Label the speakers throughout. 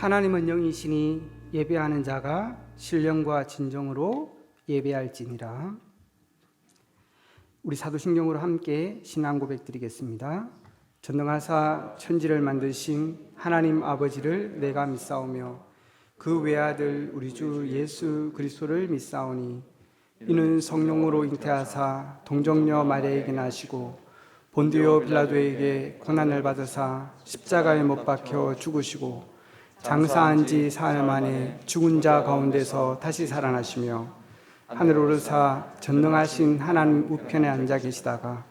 Speaker 1: 하나님은 영이시니 예배하는 자가 신령과 진정으로 예배할지니라. 우리 사도신경으로 함께 신앙 고백 드리겠습니다. 전능하사 천지를 만드신 하나님 아버지를 내가 믿사오며 그 외아들 우리 주 예수 그리스도를 믿사오니 이는 성령으로 잉태하사 동정녀 마리아에게 나시고 본디오 빌라도에게 고난을 받으사 십자가에 못 박혀 죽으시고 장사한 지 사흘 만에 죽은 자 가운데서 다시 살아나시며 하늘 오르사 전능하신 하나님 우편에 앉아 계시다가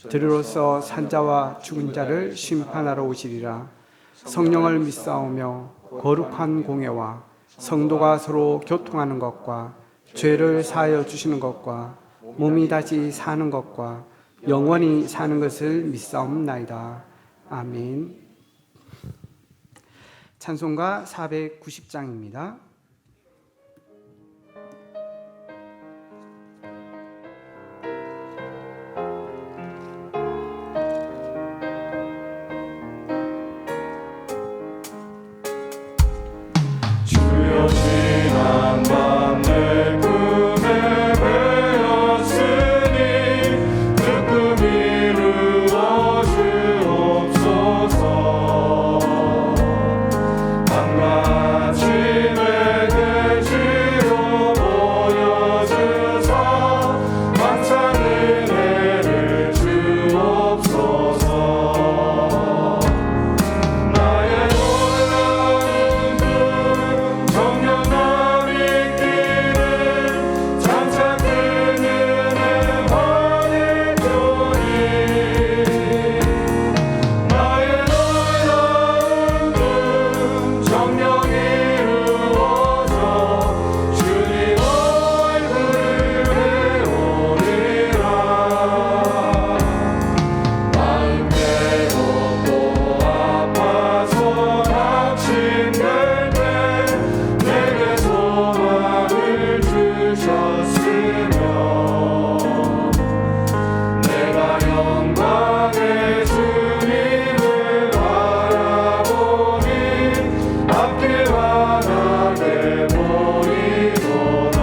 Speaker 1: 저리로서 산자와 죽은 자를 심판하러 오시리라. 성령을 믿사오며 거룩한 공예와 성도가 서로 교통하는 것과 죄를 사하여 주시는 것과 몸이 다시 사는 것과 영원히 사는 것을 믿사옵나이다. 아멘. 찬송가 490장입니다.
Speaker 2: 주여 지난 밤 내 꿈에 배었으니 그 꿈 이루어 주옵소서. 밤같이 내게 주여 보여주사 만찬 은혜를 주옵소서. 나의 놀라운 정령한 있기를 장차 그 은혜 받으리니 나의 놀라운 정령이 이루어져 주님 얼굴을 배우리라. 마음 괴롭고 아파서 낙심될 때 내게 소망을 주셨으며 내가 영광의 주님을 바라보니 앞길 환하게 보이도다.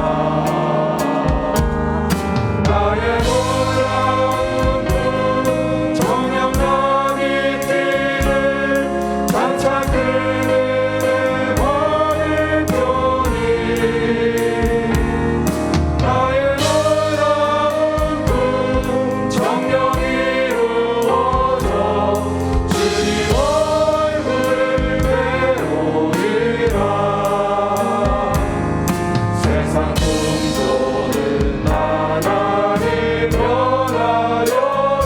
Speaker 2: 나의 놀라운 정령난 있기를 장차 그 은혜 받을 편이 나의 놀라운 정령이 이루어져 주님 얼굴을 배우리라. 세상 풍조는 나날이 변하여도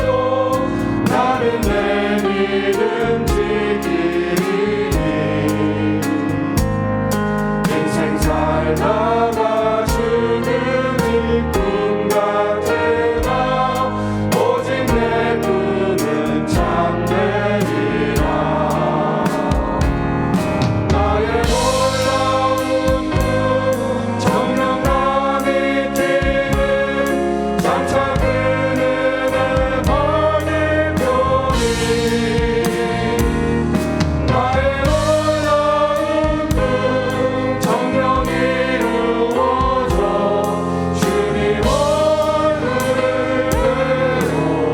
Speaker 2: 나는 내 믿음 지키리니 인생 살다가 죽음이 꿈 같으나 오직 내 꿈은 참되리라. 나의 놀라운 정령난 있기를 장차 그 은혜 받을 편이 나의 놀라운 정령이 이루어져 주님 얼굴을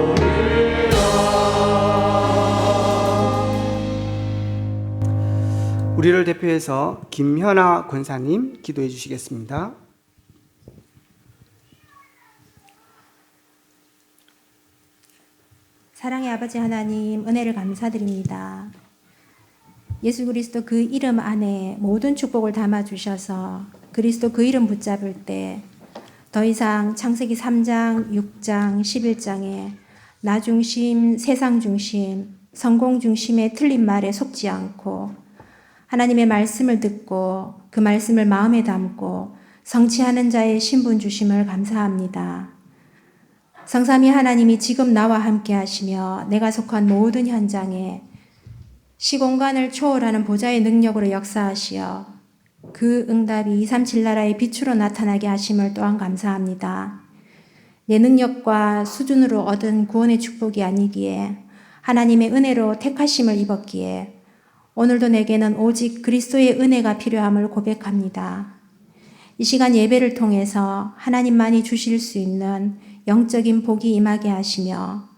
Speaker 2: 배우리라.
Speaker 1: 우리를 대표해서 김현아 권사님 기도해 주시겠습니다.
Speaker 3: 사랑의 아버지 하나님, 은혜를 감사드립니다. 예수 그리스도 그 이름 안에 모든 축복을 담아주셔서 그리스도 그 이름 붙잡을 때 더 이상 창세기 3장, 6장, 11장에 나 중심, 세상 중심, 성공 중심의 틀린 말에 속지 않고 하나님의 말씀을 듣고 그 말씀을 마음에 담고 성취하는 자의 신분 주심을 감사합니다. 성삼위 하나님이 지금 나와 함께 하시며 내가 속한 모든 현장에 시공간을 초월하는 보좌의 능력으로 역사하시어 그 응답이 237 나라의 빛으로 나타나게 하심을 또한 감사합니다. 내 능력과 수준으로 얻은 구원의 축복이 아니기에 하나님의 은혜로 택하심을 입었기에 오늘도 내게는 오직 그리스도의 은혜가 필요함을 고백합니다. 이 시간 예배를 통해서 하나님만이 주실 수 있는 영적인 복이 임하게 하시며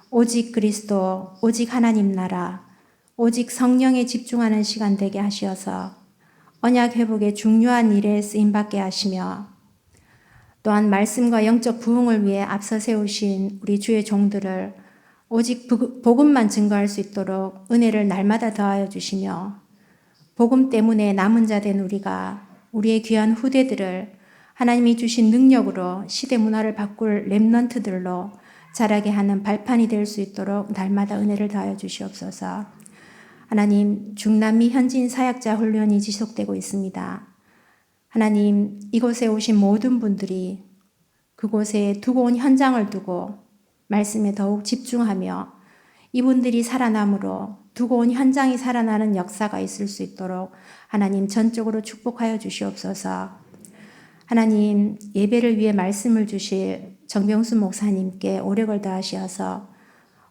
Speaker 3: 오직 그리스도, 오직 하나님 나라, 오직 성령에 집중하는 시간 되게 하시어서 언약 회복의 중요한 일에 쓰임받게 하시며 또한 말씀과 영적 부흥을 위해 앞서 세우신 우리 주의 종들을 오직 복음만 증거할 수 있도록 은혜를 날마다 더하여 주시며 복음 때문에 남은 자 된 우리가 우리의 귀한 후대들을 하나님이 주신 능력으로 시대 문화를 바꿀 렘넌트들로 자라게 하는 발판이 될 수 있도록 날마다 은혜를 더하여 주시옵소서. 하나님, 중남미 현지인 사역자 훈련이 지속되고 있습니다. 하나님, 이곳에 오신 모든 분들이 그곳에 두고 온 현장을 두고 말씀에 더욱 집중하며 이분들이 살아남으로 두고 온 현장이 살아나는 역사가 있을 수 있도록 하나님 전적으로 축복하여 주시옵소서. 하나님, 예배를 위해 말씀을 주실 정병수 목사님께 오력을 더하시어서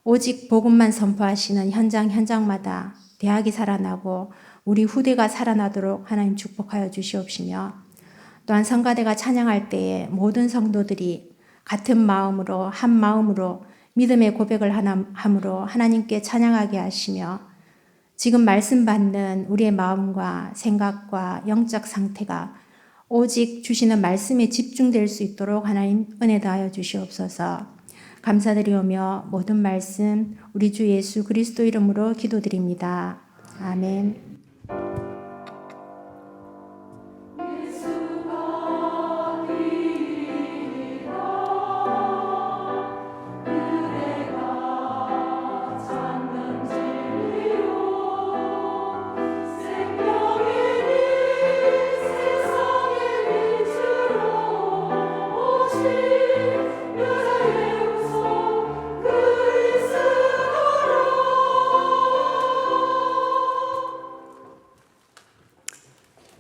Speaker 3: 오직 복음만 선포하시는 현장마다 대학이 살아나고 우리 후대가 살아나도록 하나님 축복하여 주시옵시며 또한 성가대가 찬양할 때에 모든 성도들이 같은 마음으로 한 마음으로 믿음의 고백을 함으로 하나님께 찬양하게 하시며 지금 말씀 받는 우리의 마음과 생각과 영적 상태가 오직 주시는 말씀에 집중될 수 있도록 하나님 은혜 다하여 주시옵소서. 감사드리오며 모든 말씀 우리 주 예수 그리스도 이름으로 기도드립니다. 아멘.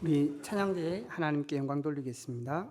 Speaker 1: 우리 찬양대에 하나님께 영광 돌리겠습니다.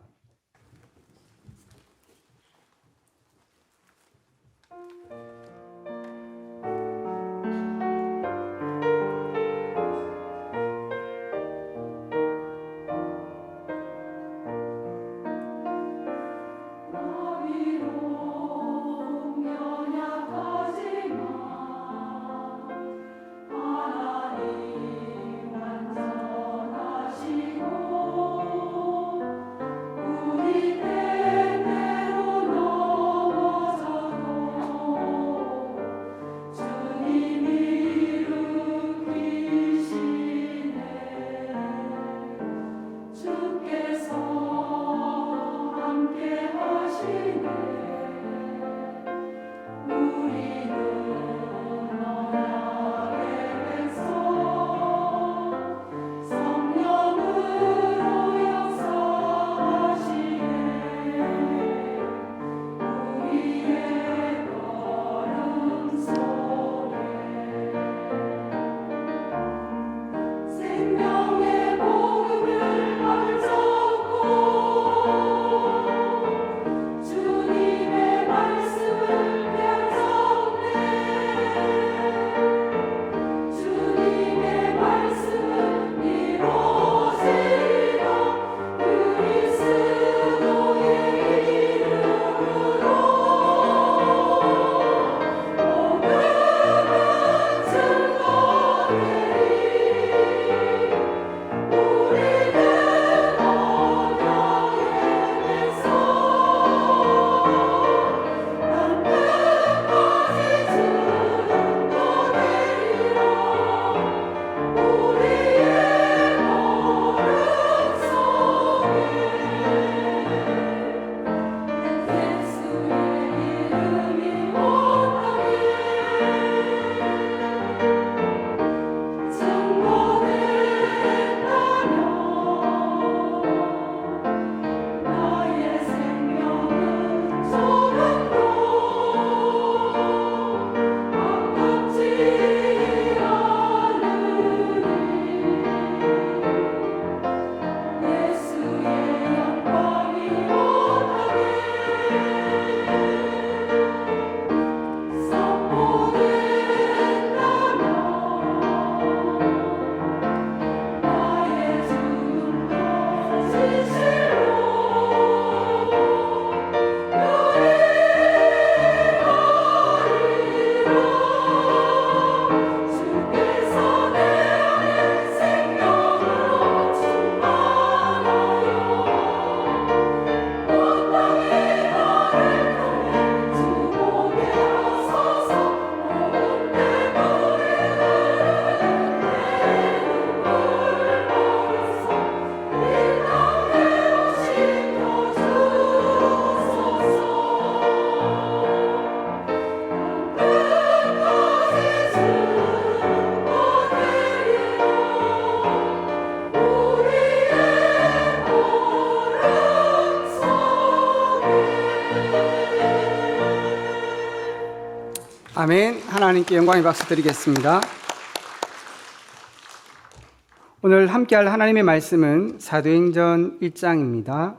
Speaker 1: 아멘. 하나님께 영광의 박수 드리겠습니다. 오늘 함께할 하나님의 말씀은 사도행전 1장입니다.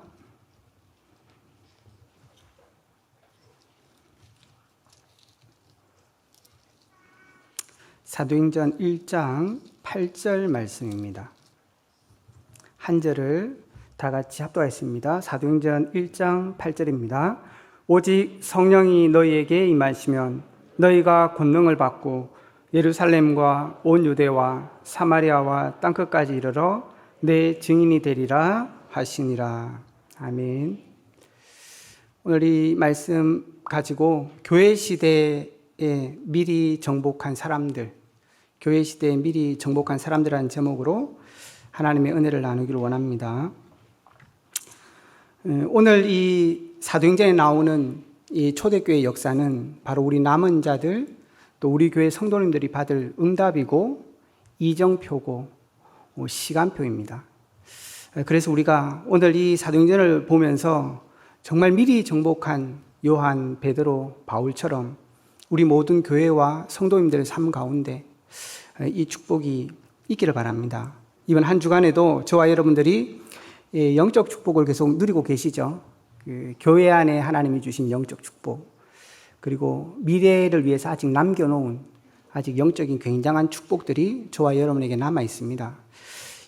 Speaker 1: 사도행전 1장 8절 말씀입니다. 한 절을 다 같이 합독하겠습니다. 사도행전 1장 8절입니다. 오직 성령이 너희에게 임하시면 너희가 권능을 받고 예루살렘과 온 유대와 사마리아와 땅끝까지 이르러 내 증인이 되리라 하시니라. 아멘. 오늘 이 말씀 가지고 교회 시대에 미리 정복한 사람들, 교회 시대에 미리 정복한 사람들이라는 제목으로 하나님의 은혜를 나누기를 원합니다. 오늘 이 사도행전에 나오는 이 초대교회 역사는 바로 우리 남은 자들, 또 우리 교회 성도님들이 받을 응답이고 이정표고 시간표입니다. 그래서 우리가 오늘 이 사도행전을 보면서 정말 미리 정복한 요한, 베드로, 바울처럼 우리 모든 교회와 성도님들의 삶 가운데 이 축복이 있기를 바랍니다. 이번 한 주간에도 저와 여러분들이 영적 축복을 계속 누리고 계시죠. 교회 안에 하나님이 주신 영적 축복, 그리고 미래를 위해서 아직 남겨놓은 아직 영적인 굉장한 축복들이 저와 여러분에게 남아 있습니다.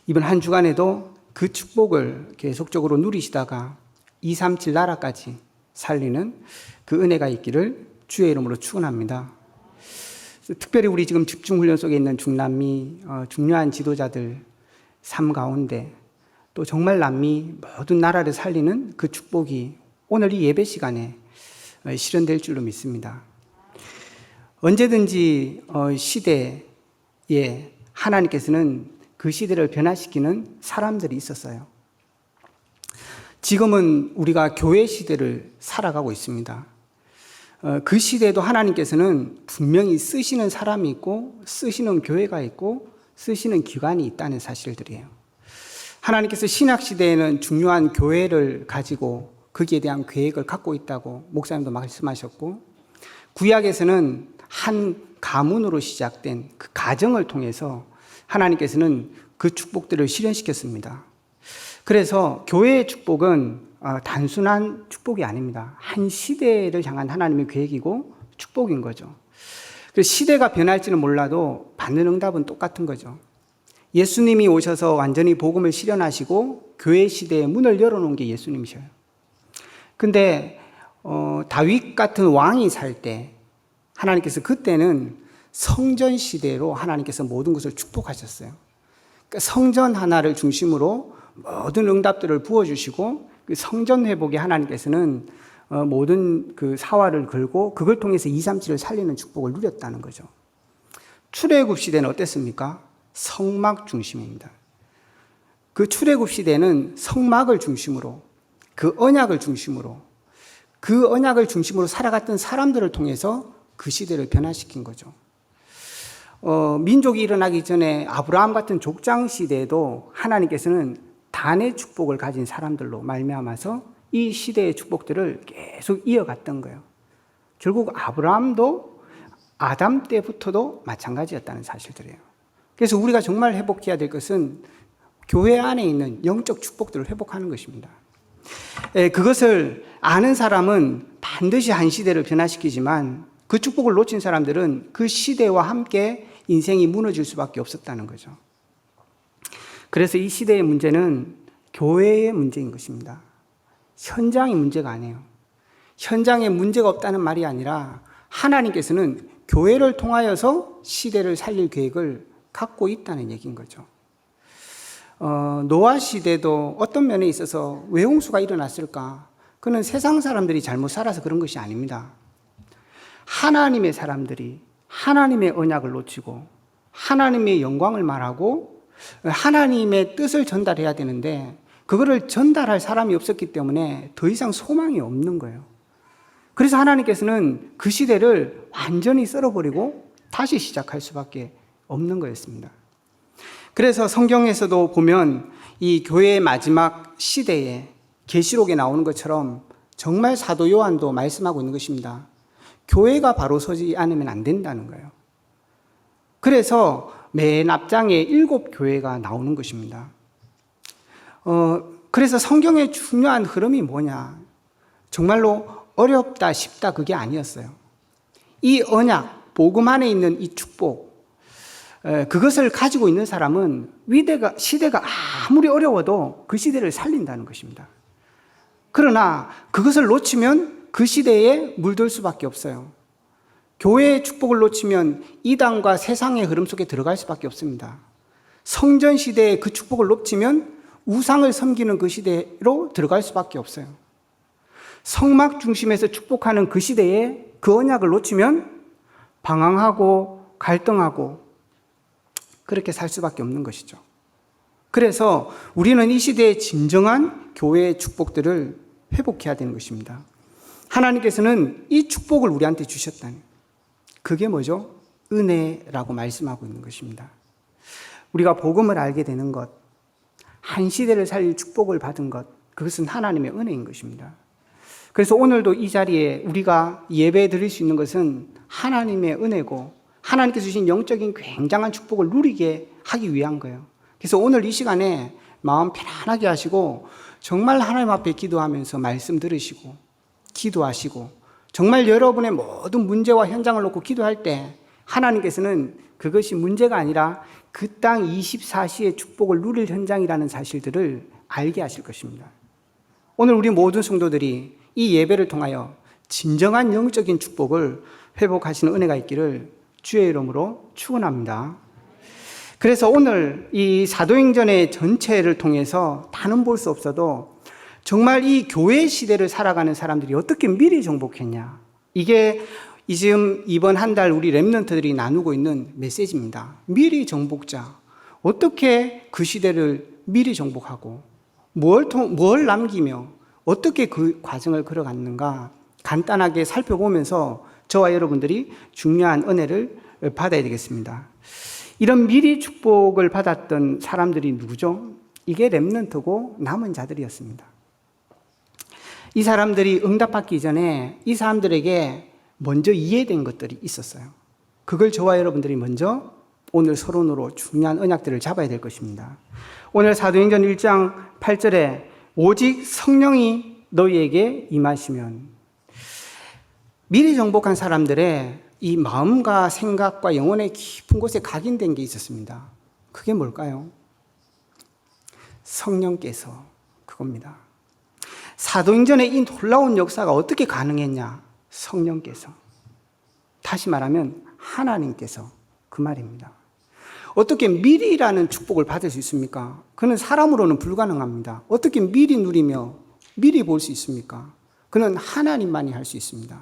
Speaker 1: 이번 한 주간에도 그 축복을 계속적으로 누리시다가 237 나라까지 살리는 그 은혜가 있기를 주의 이름으로 축원합니다. 특별히 우리 지금 집중훈련 속에 있는 중남미 중요한 지도자들 삶 가운데 또 정말 남미 모든 나라를 살리는 그 축복이 오늘 이 예배 시간에 실현될 줄로 믿습니다. 언제든지 시대에 하나님께서는 그 시대를 변화시키는 사람들이 있었어요. 지금은 우리가 교회 시대를 살아가고 있습니다. 그 시대에도 하나님께서는 분명히 쓰시는 사람이 있고 쓰시는 교회가 있고 쓰시는 기관이 있다는 사실들이에요. 하나님께서 신약시대에는 중요한 교회를 가지고 거기에 대한 계획을 갖고 있다고 목사님도 말씀하셨고, 구약에서는 한 가문으로 시작된 그 가정을 통해서 하나님께서는 그 축복들을 실현시켰습니다. 그래서 교회의 축복은 단순한 축복이 아닙니다. 한 시대를 향한 하나님의 계획이고 축복인 거죠. 그래서 시대가 변할지는 몰라도 받는 응답은 똑같은 거죠. 예수님이 오셔서 완전히 복음을 실현하시고 교회 시대의 문을 열어놓은 게 예수님이셔요. 근데 다윗 같은 왕이 살 때 하나님께서 그때는 성전 시대로 하나님께서 모든 것을 축복하셨어요. 그러니까 성전 하나를 중심으로 모든 응답들을 부어주시고 그 성전 회복에 하나님께서는 모든 그 사활을 걸고 그걸 통해서 237을 살리는 축복을 누렸다는 거죠. 출애굽 시대는 어땠습니까? 성막 중심입니다. 그 출애굽 시대는 성막을 중심으로 그 언약을 중심으로 살아갔던 사람들을 통해서 그 시대를 변화시킨 거죠. 민족이 일어나기 전에 아브라함 같은 족장 시대에도 하나님께서는 단의 축복을 가진 사람들로 말미암아서 이 시대의 축복들을 계속 이어갔던 거예요. 결국 아브라함도 아담 때부터도 마찬가지였다는 사실들이에요. 그래서 우리가 정말 회복해야 될 것은 교회 안에 있는 영적 축복들을 회복하는 것입니다. 그것을 아는 사람은 반드시 한 시대를 변화시키지만 그 축복을 놓친 사람들은 그 시대와 함께 인생이 무너질 수밖에 없었다는 거죠. 그래서 이 시대의 문제는 교회의 문제인 것입니다. 현장의 문제가 아니에요. 현장에 문제가 없다는 말이 아니라 하나님께서는 교회를 통하여서 시대를 살릴 계획을 갖고 있다는 얘기인 거죠. 노아 시대도 어떤 면에 있어서 왜 홍수가 일어났을까? 그는 세상 사람들이 잘못 살아서 그런 것이 아닙니다. 하나님의 사람들이 하나님의 언약을 놓치고 하나님의 영광을 말하고 하나님의 뜻을 전달해야 되는데 그거를 전달할 사람이 없었기 때문에 더 이상 소망이 없는 거예요. 그래서 하나님께서는 그 시대를 완전히 썰어버리고 다시 시작할 수밖에 없는 거였습니다. 그래서 성경에서도 보면 이 교회의 마지막 시대에 계시록에 나오는 것처럼 정말 사도 요한도 말씀하고 있는 것입니다. 교회가 바로 서지 않으면 안 된다는 거예요. 그래서 맨 앞장에 7교회가 나오는 것입니다. 그래서 성경의 중요한 흐름이 뭐냐? 정말로 어렵다, 쉽다 그게 아니었어요. 이 언약, 복음 안에 있는 이 축복, 그것을 가지고 있는 사람은 시대가 아무리 어려워도 그 시대를 살린다는 것입니다. 그러나 그것을 놓치면 그 시대에 물들 수밖에 없어요. 교회의 축복을 놓치면 이단과 세상의 흐름 속에 들어갈 수밖에 없습니다. 성전 시대의 그 축복을 놓치면 우상을 섬기는 그 시대로 들어갈 수밖에 없어요. 성막 중심에서 축복하는 그 시대에 그 언약을 놓치면 방황하고 갈등하고 그렇게 살 수밖에 없는 것이죠. 그래서 우리는 이 시대의 진정한 교회의 축복들을 회복해야 되는 것입니다. 하나님께서는 이 축복을 우리한테 주셨다는, 그게 뭐죠? 은혜라고 말씀하고 있는 것입니다. 우리가 복음을 알게 되는 것, 한 시대를 살릴 축복을 받은 것, 그것은 하나님의 은혜인 것입니다. 그래서 오늘도 이 자리에 우리가 예배 드릴 수 있는 것은 하나님의 은혜고 하나님께서 주신 영적인 굉장한 축복을 누리게 하기 위한 거예요. 그래서 오늘 이 시간에 마음 편안하게 하시고 정말 하나님 앞에 기도하면서 말씀 들으시고 기도하시고 정말 여러분의 모든 문제와 현장을 놓고 기도할 때 하나님께서는 그것이 문제가 아니라 그 땅 24시의 축복을 누릴 현장이라는 사실들을 알게 하실 것입니다. 오늘 우리 모든 성도들이 이 예배를 통하여 진정한 영적인 축복을 회복하시는 은혜가 있기를 주의 이름으로 축원합니다. 그래서 오늘 이 사도행전의 전체를 통해서 다는 볼 수 없어도 정말 이 교회 시대를 살아가는 사람들이 어떻게 미리 정복했냐, 이게 지금 이번 한 달 우리 렘넌트들이 나누고 있는 메시지입니다. 미리 정복자, 어떻게 그 시대를 미리 정복하고 뭘 남기며 어떻게 그 과정을 걸어갔는가 간단하게 살펴보면서 저와 여러분들이 중요한 은혜를 받아야 되겠습니다. 이런 미리 축복을 받았던 사람들이 누구죠? 이게 렘넌트고 남은 자들이었습니다. 이 사람들이 응답받기 전에 이 사람들에게 먼저 이해된 것들이 있었어요. 그걸 저와 여러분들이 먼저 오늘 서론으로 중요한 언약들을 잡아야 될 것입니다. 오늘 사도행전 1장 8절에 오직 성령이 너희에게 임하시면, 미리 정복한 사람들의 이 마음과 생각과 영혼의 깊은 곳에 각인된 게 있었습니다. 그게 뭘까요? 성령께서, 그겁니다. 사도행전의 이 놀라운 역사가 어떻게 가능했냐? 성령께서, 다시 말하면 하나님께서, 그 말입니다. 어떻게 미리라는 축복을 받을 수 있습니까? 그는 사람으로는 불가능합니다. 어떻게 미리 누리며 미리 볼 수 있습니까? 그는 하나님만이 할 수 있습니다.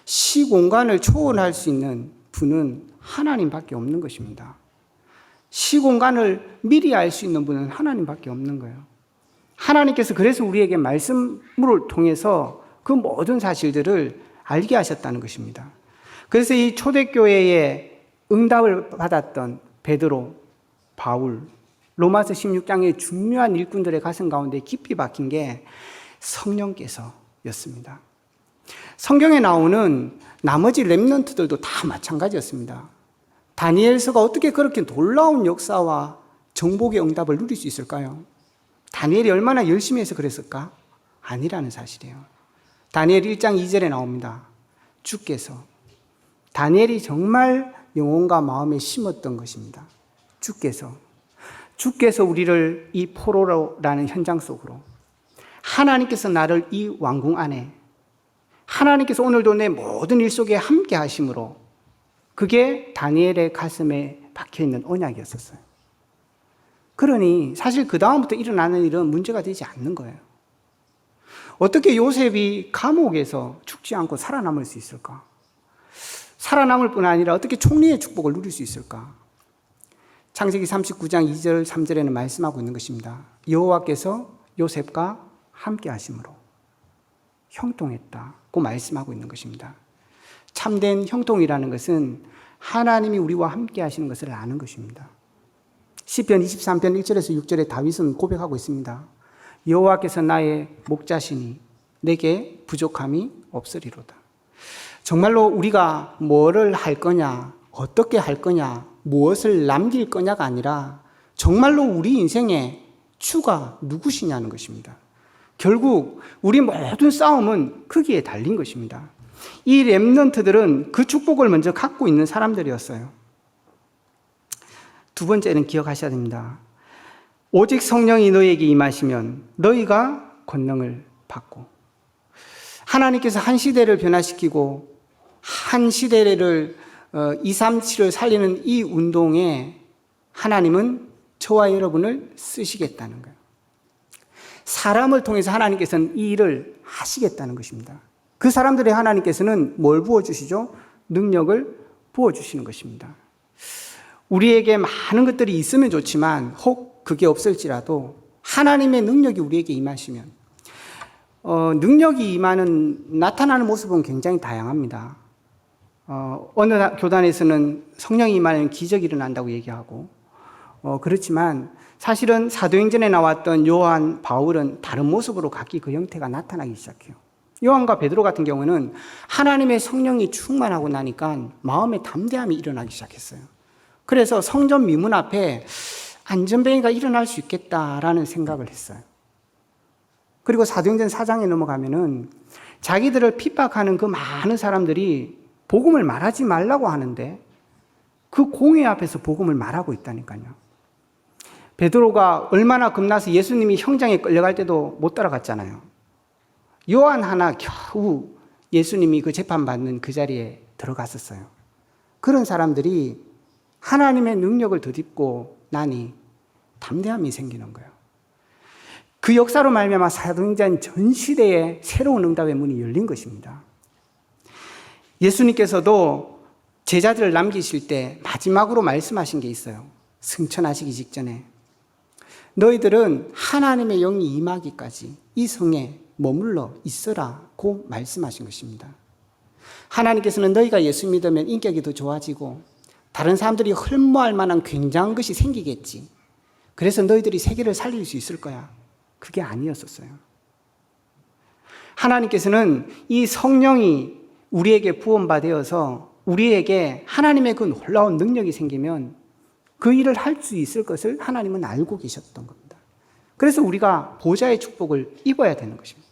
Speaker 1: 시공간을 초월할 수 있는 분은 하나님밖에 없는 것입니다. 시공간을 미리 알 수 있는 분은 하나님밖에 없는 거예요. 하나님께서 그래서 우리에게 말씀을 통해서 그 모든 사실들을 알게 하셨다는 것입니다. 그래서 이 초대교회에 응답을 받았던 베드로, 바울, 로마서 16장의 중요한 일꾼들의 가슴 가운데 깊이 박힌 게 성령께서였습니다. 성경에 나오는 나머지 렘넌트들도 다 마찬가지였습니다. 다니엘서가 어떻게 그렇게 놀라운 역사와 정복의 응답을 누릴 수 있을까요? 다니엘이 얼마나 열심히 해서 그랬을까? 아니라는 사실이에요. 다니엘 1장 2절에 나옵니다. 주께서, 다니엘이 정말 영혼과 마음에 심었던 것입니다. 주께서 우리를 이 포로라는 현장 속으로, 하나님께서 나를 이 왕궁 안에, 하나님께서 오늘도 내 모든 일 속에 함께 하심으로, 그게 다니엘의 가슴에 박혀있는 언약이었었어요. 그러니 사실 그 다음부터 일어나는 일은 문제가 되지 않는 거예요. 어떻게 요셉이 감옥에서 죽지 않고 살아남을 수 있을까? 살아남을 뿐 아니라 어떻게 총리의 축복을 누릴 수 있을까? 창세기 39장 2절 3절에는 말씀하고 있는 것입니다. 여호와께서 요셉과 함께 하심으로 형통했다고 말씀하고 있는 것입니다. 참된 형통이라는 것은 하나님이 우리와 함께 하시는 것을 아는 것입니다. 시편 23편 1절에서 6절에 다윗은 고백하고 있습니다. 여호와께서 나의 목자시니 내게 부족함이 없으리로다. 정말로 우리가 뭐를 할 거냐, 어떻게 할 거냐, 무엇을 남길 거냐가 아니라 정말로 우리 인생의 주가 누구시냐는 것입니다. 결국 우리 모든 싸움은 거기에 달린 것입니다. 이 렘넌트들은 그 축복을 먼저 갖고 있는 사람들이었어요. 두 번째는 기억하셔야 됩니다. 오직 성령이 너희에게 임하시면 너희가 권능을 받고, 하나님께서 한 시대를 변화시키고 한 시대를 237을 살리는 이 운동에 하나님은 저와 여러분을 쓰시겠다는 거예요. 사람을 통해서 하나님께서는 이 일을 하시겠다는 것입니다. 그 사람들의 하나님께서는 뭘 부어주시죠? 능력을 부어주시는 것입니다. 우리에게 많은 것들이 있으면 좋지만 혹 그게 없을지라도 하나님의 능력이 우리에게 임하시면, 능력이 임하는 나타나는 모습은 굉장히 다양합니다. 어느 교단에서는 성령이 임하는 기적이 일어난다고 얘기하고, 그렇지만 사실은 사도행전에 나왔던 요한, 바울은 다른 모습으로 각기 그 형태가 나타나기 시작해요. 요한과 베드로 같은 경우는 하나님의 성령이 충만하고 나니까 마음의 담대함이 일어나기 시작했어요. 그래서 성전 미문 앞에 안전뱅이가 일어날 수 있겠다라는 생각을 했어요. 그리고 사도행전 4장에 넘어가면은 자기들을 핍박하는 그 많은 사람들이 복음을 말하지 말라고 하는데 그 공회 앞에서 복음을 말하고 있다니까요. 베드로가 얼마나 겁나서 예수님이 형장에 끌려갈 때도 못 따라갔잖아요. 요한 하나 겨우 예수님이 그 재판받는 그 자리에 들어갔었어요. 그런 사람들이 하나님의 능력을 덧입고 나니 담대함이 생기는 거예요. 그 역사로 말미암아 사도행전 전 시대에 새로운 응답의 문이 열린 것입니다. 예수님께서도 제자들을 남기실 때 마지막으로 말씀하신 게 있어요. 승천하시기 직전에 너희들은 하나님의 영이 임하기까지 이 성에 머물러 있으라고 말씀하신 것입니다. 하나님께서는 너희가 예수 믿으면 인격이 더 좋아지고 다른 사람들이 흠모할 만한 굉장한 것이 생기겠지. 그래서 너희들이 세계를 살릴 수 있을 거야. 그게 아니었었어요. 하나님께서는 이 성령이 우리에게 부원받아서 우리에게 하나님의 그 놀라운 능력이 생기면 그 일을 할 수 있을 것을 하나님은 알고 계셨던 겁니다. 그래서 우리가 보좌의 축복을 입어야 되는 것입니다.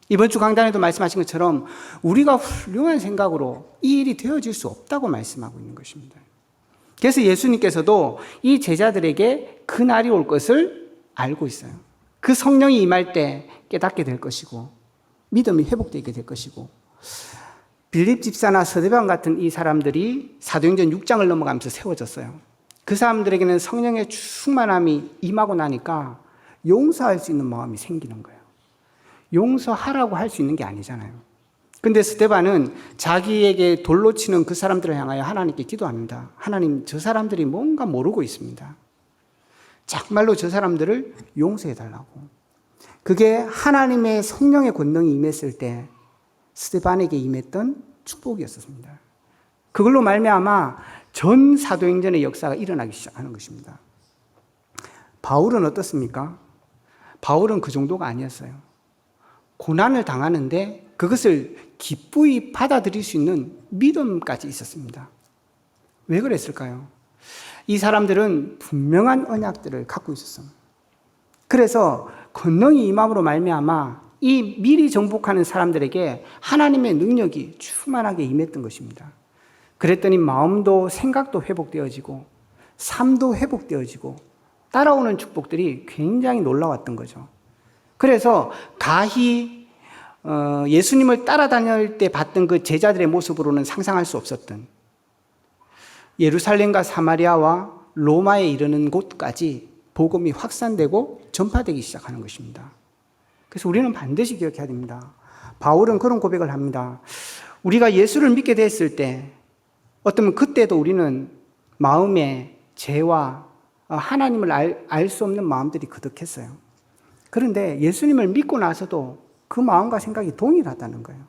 Speaker 1: 이번 주 강단에도 말씀하신 것처럼 우리가 훌륭한 생각으로 이 일이 되어질 수 없다고 말씀하고 있는 것입니다. 그래서 예수님께서도 이 제자들에게 그 날이 올 것을 알고 있어요. 그 성령이 임할 때 깨닫게 될 것이고 믿음이 회복되게 될 것이고, 빌립 집사나 서대방 같은 이 사람들이 사도행전 6장을 넘어가면서 세워졌어요. 그 사람들에게는 성령의 충만함이 임하고 나니까 용서할 수 있는 마음이 생기는 거예요. 용서하라고 할 수 있는 게 아니잖아요. 근데 스데반은 자기에게 돌로 치는 그 사람들을 향하여 하나님께 기도합니다. 하나님, 저 사람들이 뭔가 모르고 있습니다. 정말로 저 사람들을 용서해달라고. 그게 하나님의 성령의 권능이 임했을 때 스데반에게 임했던 축복이었습니다. 그걸로 말미암아 전 사도행전의 역사가 일어나기 시작하는 것입니다. 바울은 어떻습니까? 바울은 그 정도가 아니었어요. 고난을 당하는데 그것을 기쁘이 받아들일 수 있는 믿음까지 있었습니다. 왜 그랬을까요? 이 사람들은 분명한 언약들을 갖고 있었어요. 그래서 권능이 임함으로 말미암아 이 미리 정복하는 사람들에게 하나님의 능력이 충만하게 임했던 것입니다. 그랬더니 마음도 생각도 회복되어지고 삶도 회복되어지고 따라오는 축복들이 굉장히 놀라웠던 거죠. 그래서 가히 예수님을 따라다닐 때 봤던 그 제자들의 모습으로는 상상할 수 없었던 예루살렘과 사마리아와 로마에 이르는 곳까지 복음이 확산되고 전파되기 시작하는 것입니다. 그래서 우리는 반드시 기억해야 됩니다. 바울은 그런 고백을 합니다. 우리가 예수를 믿게 됐을 때 어쩌면 그때도 우리는 마음에 죄와 하나님을 알 수 없는 마음들이 그득했어요. 그런데 예수님을 믿고 나서도 그 마음과 생각이 동일하다는 거예요.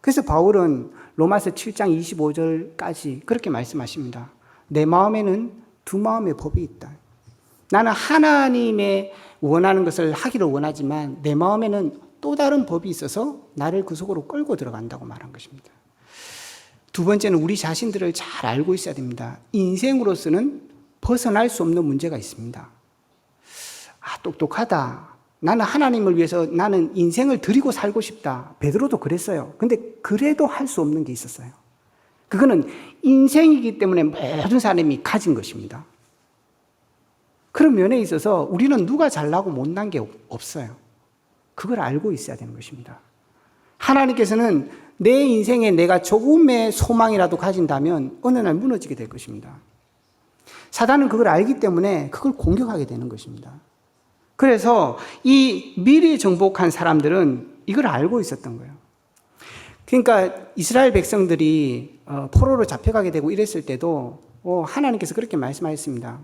Speaker 1: 그래서 바울은 로마서 7장 25절까지 그렇게 말씀하십니다. 내 마음에는 두 마음의 법이 있다. 나는 하나님의 원하는 것을 하기를 원하지만 내 마음에는 또 다른 법이 있어서 나를 그 속으로 끌고 들어간다고 말한 것입니다. 두 번째는 우리 자신들을 잘 알고 있어야 됩니다. 인생으로서는 벗어날 수 없는 문제가 있습니다. 똑똑하다. 나는 하나님을 위해서 나는 인생을 드리고 살고 싶다. 베드로도 그랬어요. 근데 그래도 할 수 없는 게 있었어요. 그거는 인생이기 때문에 모든 사람이 가진 것입니다. 그런 면에 있어서 우리는 누가 잘나고 못난 게 없어요. 그걸 알고 있어야 되는 것입니다. 하나님께서는 내 인생에 내가 조금의 소망이라도 가진다면 어느 날 무너지게 될 것입니다. 사단은 그걸 알기 때문에 그걸 공격하게 되는 것입니다. 그래서 이 미리 정복한 사람들은 이걸 알고 있었던 거예요. 그러니까 이스라엘 백성들이 포로로 잡혀가게 되고 이랬을 때도 하나님께서 그렇게 말씀하셨습니다.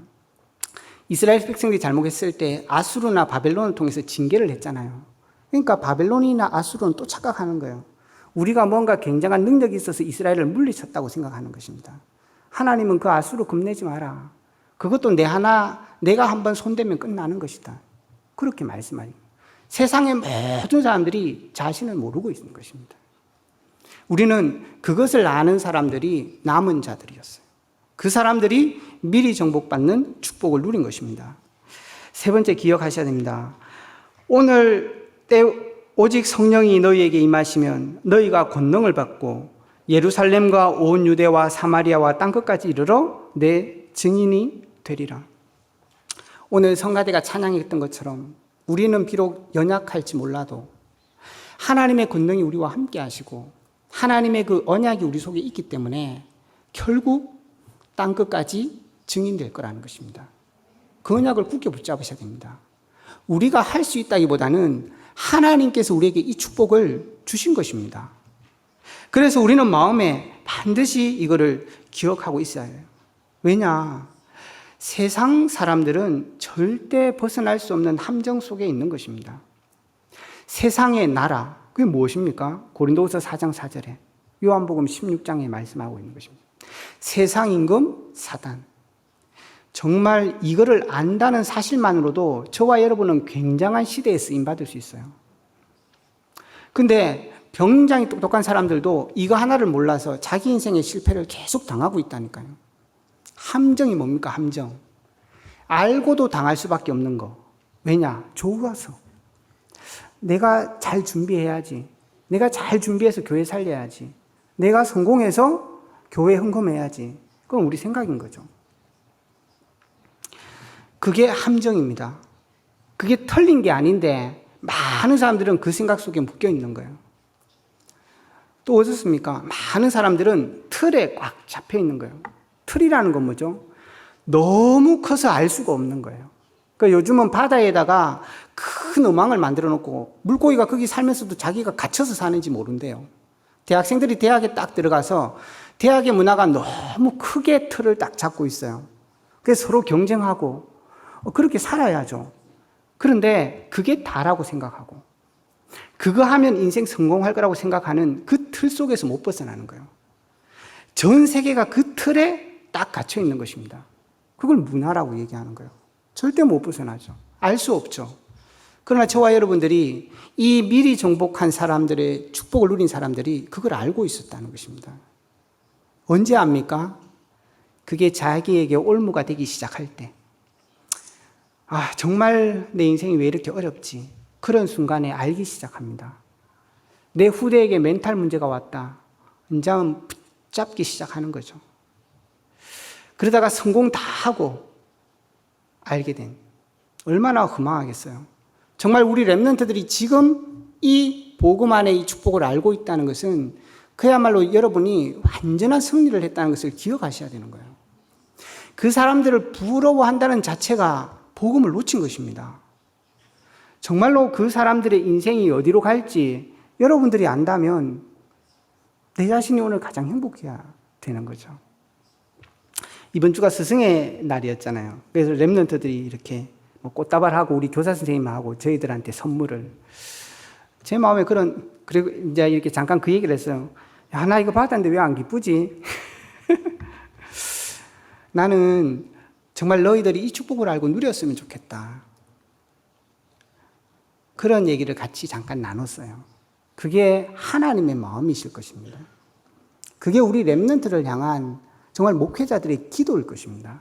Speaker 1: 이스라엘 백성들이 잘못했을 때 아수르나 바벨론을 통해서 징계를 했잖아요. 그러니까 바벨론이나 아수르는 또 착각하는 거예요. 우리가 뭔가 굉장한 능력이 있어서 이스라엘을 물리쳤다고 생각하는 것입니다. 하나님은 그 아수르 겁내지 마라. 그것도 내가 한번 손대면 끝나는 것이다. 그렇게 말씀하십니다. 세상의 모든 사람들이 자신을 모르고 있는 것입니다. 우리는 그것을 아는 사람들이 남은 자들이었어요. 그 사람들이 미리 정복받는 축복을 누린 것입니다. 세 번째 기억하셔야 됩니다. 오늘 오직 성령이 너희에게 임하시면 너희가 권능을 받고 예루살렘과 온 유대와 사마리아와 땅끝까지 이르러 내 증인이 되리라. 오늘 성가대가 찬양했던 것처럼 우리는 비록 연약할지 몰라도 하나님의 권능이 우리와 함께 하시고 하나님의 그 언약이 우리 속에 있기 때문에 결국 땅끝까지 증인될 거라는 것입니다. 그 언약을 굳게 붙잡으셔야 됩니다. 우리가 할 수 있다기보다는 하나님께서 우리에게 이 축복을 주신 것입니다. 그래서 우리는 마음에 반드시 이거를 기억하고 있어야 해요. 왜냐? 세상 사람들은 절대 벗어날 수 없는 함정 속에 있는 것입니다. 세상의 나라, 그게 무엇입니까? 고린도후서 4장 4절에 요한복음 16장에 말씀하고 있는 것입니다. 세상 임금 사단. 정말 이거를 안다는 사실만으로도 저와 여러분은 굉장한 시대에 쓰임받을 수 있어요. 근데 굉장히 똑똑한 사람들도 이거 하나를 몰라서 자기 인생의 실패를 계속 당하고 있다니까요. 함정이 뭡니까? 함정. 알고도 당할 수밖에 없는 거. 왜냐? 좋아서. 내가 잘 준비해야지. 내가 잘 준비해서 교회 살려야지. 내가 성공해서 교회 헌금해야지. 그건 우리 생각인 거죠. 그게 함정입니다. 그게 털린 게 아닌데 많은 사람들은 그 생각 속에 묶여 있는 거예요. 또 어떻습니까? 많은 사람들은 틀에 꽉 잡혀 있는 거예요. 틀이라는 건 뭐죠? 너무 커서 알 수가 없는 거예요. 그러니까 요즘은 바다에다가 큰 어망을 만들어 놓고 물고기가 거기 살면서도 자기가 갇혀서 사는지 모른대요. 대학생들이 대학에 딱 들어가서 대학의 문화가 너무 크게 틀을 딱 잡고 있어요. 그래서 서로 경쟁하고 그렇게 살아야죠. 그런데 그게 다라고 생각하고 그거 하면 인생 성공할 거라고 생각하는 그 틀 속에서 못 벗어나는 거예요. 전 세계가 그 틀에 딱 갇혀 있는 것입니다. 그걸 문화라고 얘기하는 거예요. 절대 못 벗어나죠. 알 수 없죠. 그러나 저와 여러분들이 이 미리 정복한 사람들의 축복을 누린 사람들이 그걸 알고 있었다는 것입니다. 언제 압니까? 그게 자기에게 올무가 되기 시작할 때. 정말 내 인생이 왜 이렇게 어렵지? 그런 순간에 알기 시작합니다. 내 후대에게 멘탈 문제가 왔다. 이제는 붙잡기 시작하는 거죠. 그러다가 성공 다 하고 알게 된. 얼마나 허망하겠어요. 정말 우리 렘넌트들이 지금 이 복음 안에 이 축복을 알고 있다는 것은 그야말로 여러분이 완전한 승리를 했다는 것을 기억하셔야 되는 거예요. 그 사람들을 부러워한다는 자체가 복음을 놓친 것입니다. 정말로 그 사람들의 인생이 어디로 갈지 여러분들이 안다면 내 자신이 오늘 가장 행복해야 되는 거죠. 이번 주가 스승의 날이었잖아요. 그래서 렘넌트들이 이렇게 꽃다발하고 우리 교사 선생님하고 저희들한테 선물을 제 마음에 그리고 이제 이렇게 잠깐 그 얘기를 했어요. 야, 나 이거 받았는데 왜 안 기쁘지? 나는 정말 너희들이 이 축복을 알고 누렸으면 좋겠다. 그런 얘기를 같이 잠깐 나눴어요. 그게 하나님의 마음이실 것입니다. 그게 우리 렘넌트를 향한 정말 목회자들의 기도일 것입니다.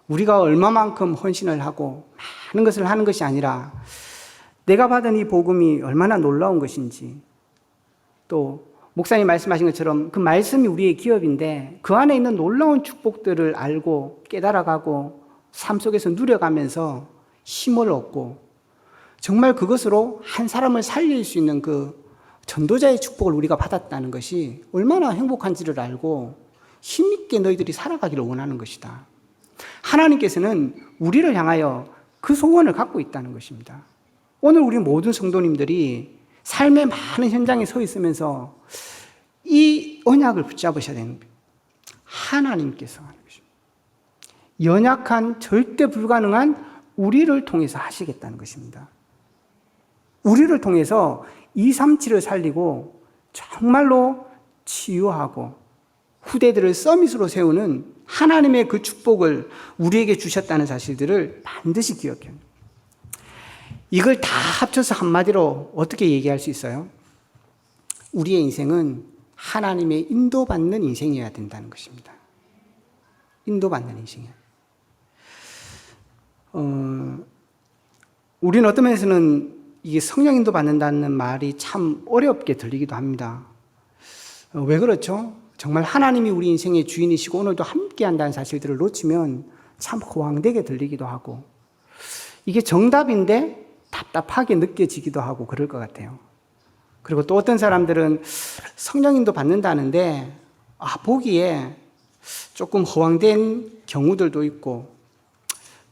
Speaker 1: 우리가 얼마만큼 헌신을 하고 많은 것을 하는 것이 아니라 내가 받은 이 복음이 얼마나 놀라운 것인지, 또 목사님 말씀하신 것처럼 그 말씀이 우리의 기업인데 그 안에 있는 놀라운 축복들을 알고 깨달아가고 삶 속에서 누려가면서 힘을 얻고 정말 그것으로 한 사람을 살릴 수 있는 그 전도자의 축복을 우리가 받았다는 것이 얼마나 행복한지를 알고 힘있게 너희들이 살아가기를 원하는 것이다. 하나님께서는 우리를 향하여 그 소원을 갖고 있다는 것입니다. 오늘 우리 모든 성도님들이 삶의 많은 현장에 서 있으면서 이 언약을 붙잡으셔야 되는 거예요. 하나님께서 하는 것입니다. 연약한 절대 불가능한 우리를 통해서 하시겠다는 것입니다. 우리를 통해서 237을 살리고 정말로 치유하고 후대들을 서밋으로 세우는 하나님의 그 축복을 우리에게 주셨다는 사실들을 반드시 기억해요. 이걸 다 합쳐서 한마디로 어떻게 얘기할 수 있어요? 우리의 인생은 하나님의 인도받는 인생이어야 된다는 것입니다. 인도받는 인생이에요. 우리는 어떤 면에서는 이게 성령 인도받는다는 말이 참 어렵게 들리기도 합니다. 왜 그렇죠? 정말 하나님이 우리 인생의 주인이시고 오늘도 함께 한다는 사실들을 놓치면 참 호황되게 들리기도 하고 이게 정답인데 답답하게 느껴지기도 하고 그럴 것 같아요. 그리고 또 어떤 사람들은 성령인도 받는다는데 보기에 조금 허황된 경우들도 있고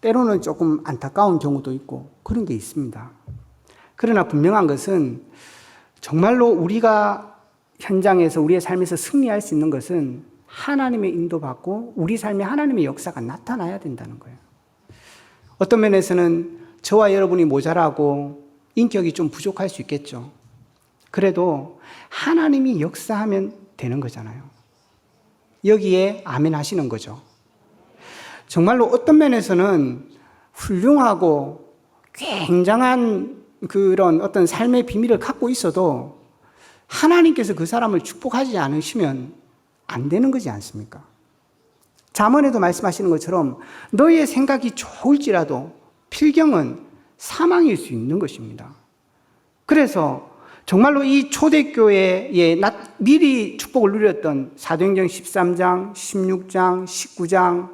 Speaker 1: 때로는 조금 안타까운 경우도 있고 그런 게 있습니다. 그러나 분명한 것은 정말로 우리가 현장에서 우리의 삶에서 승리할 수 있는 것은 하나님의 인도받고 우리 삶에 하나님의 역사가 나타나야 된다는 거예요. 어떤 면에서는 저와 여러분이 모자라고 인격이 좀 부족할 수 있겠죠. 그래도 하나님이 역사하면 되는 거잖아요. 여기에 아멘 하시는 거죠. 정말로 어떤 면에서는 훌륭하고 굉장한 그런 어떤 삶의 비밀을 갖고 있어도 하나님께서 그 사람을 축복하지 않으시면 안 되는 거지 않습니까? 잠언에도 말씀하시는 것처럼 너희의 생각이 좋을지라도 필경은 사망일 수 있는 것입니다. 그래서 정말로 이 초대교회에 미리 축복을 누렸던 사도행전 13장, 16장, 19장,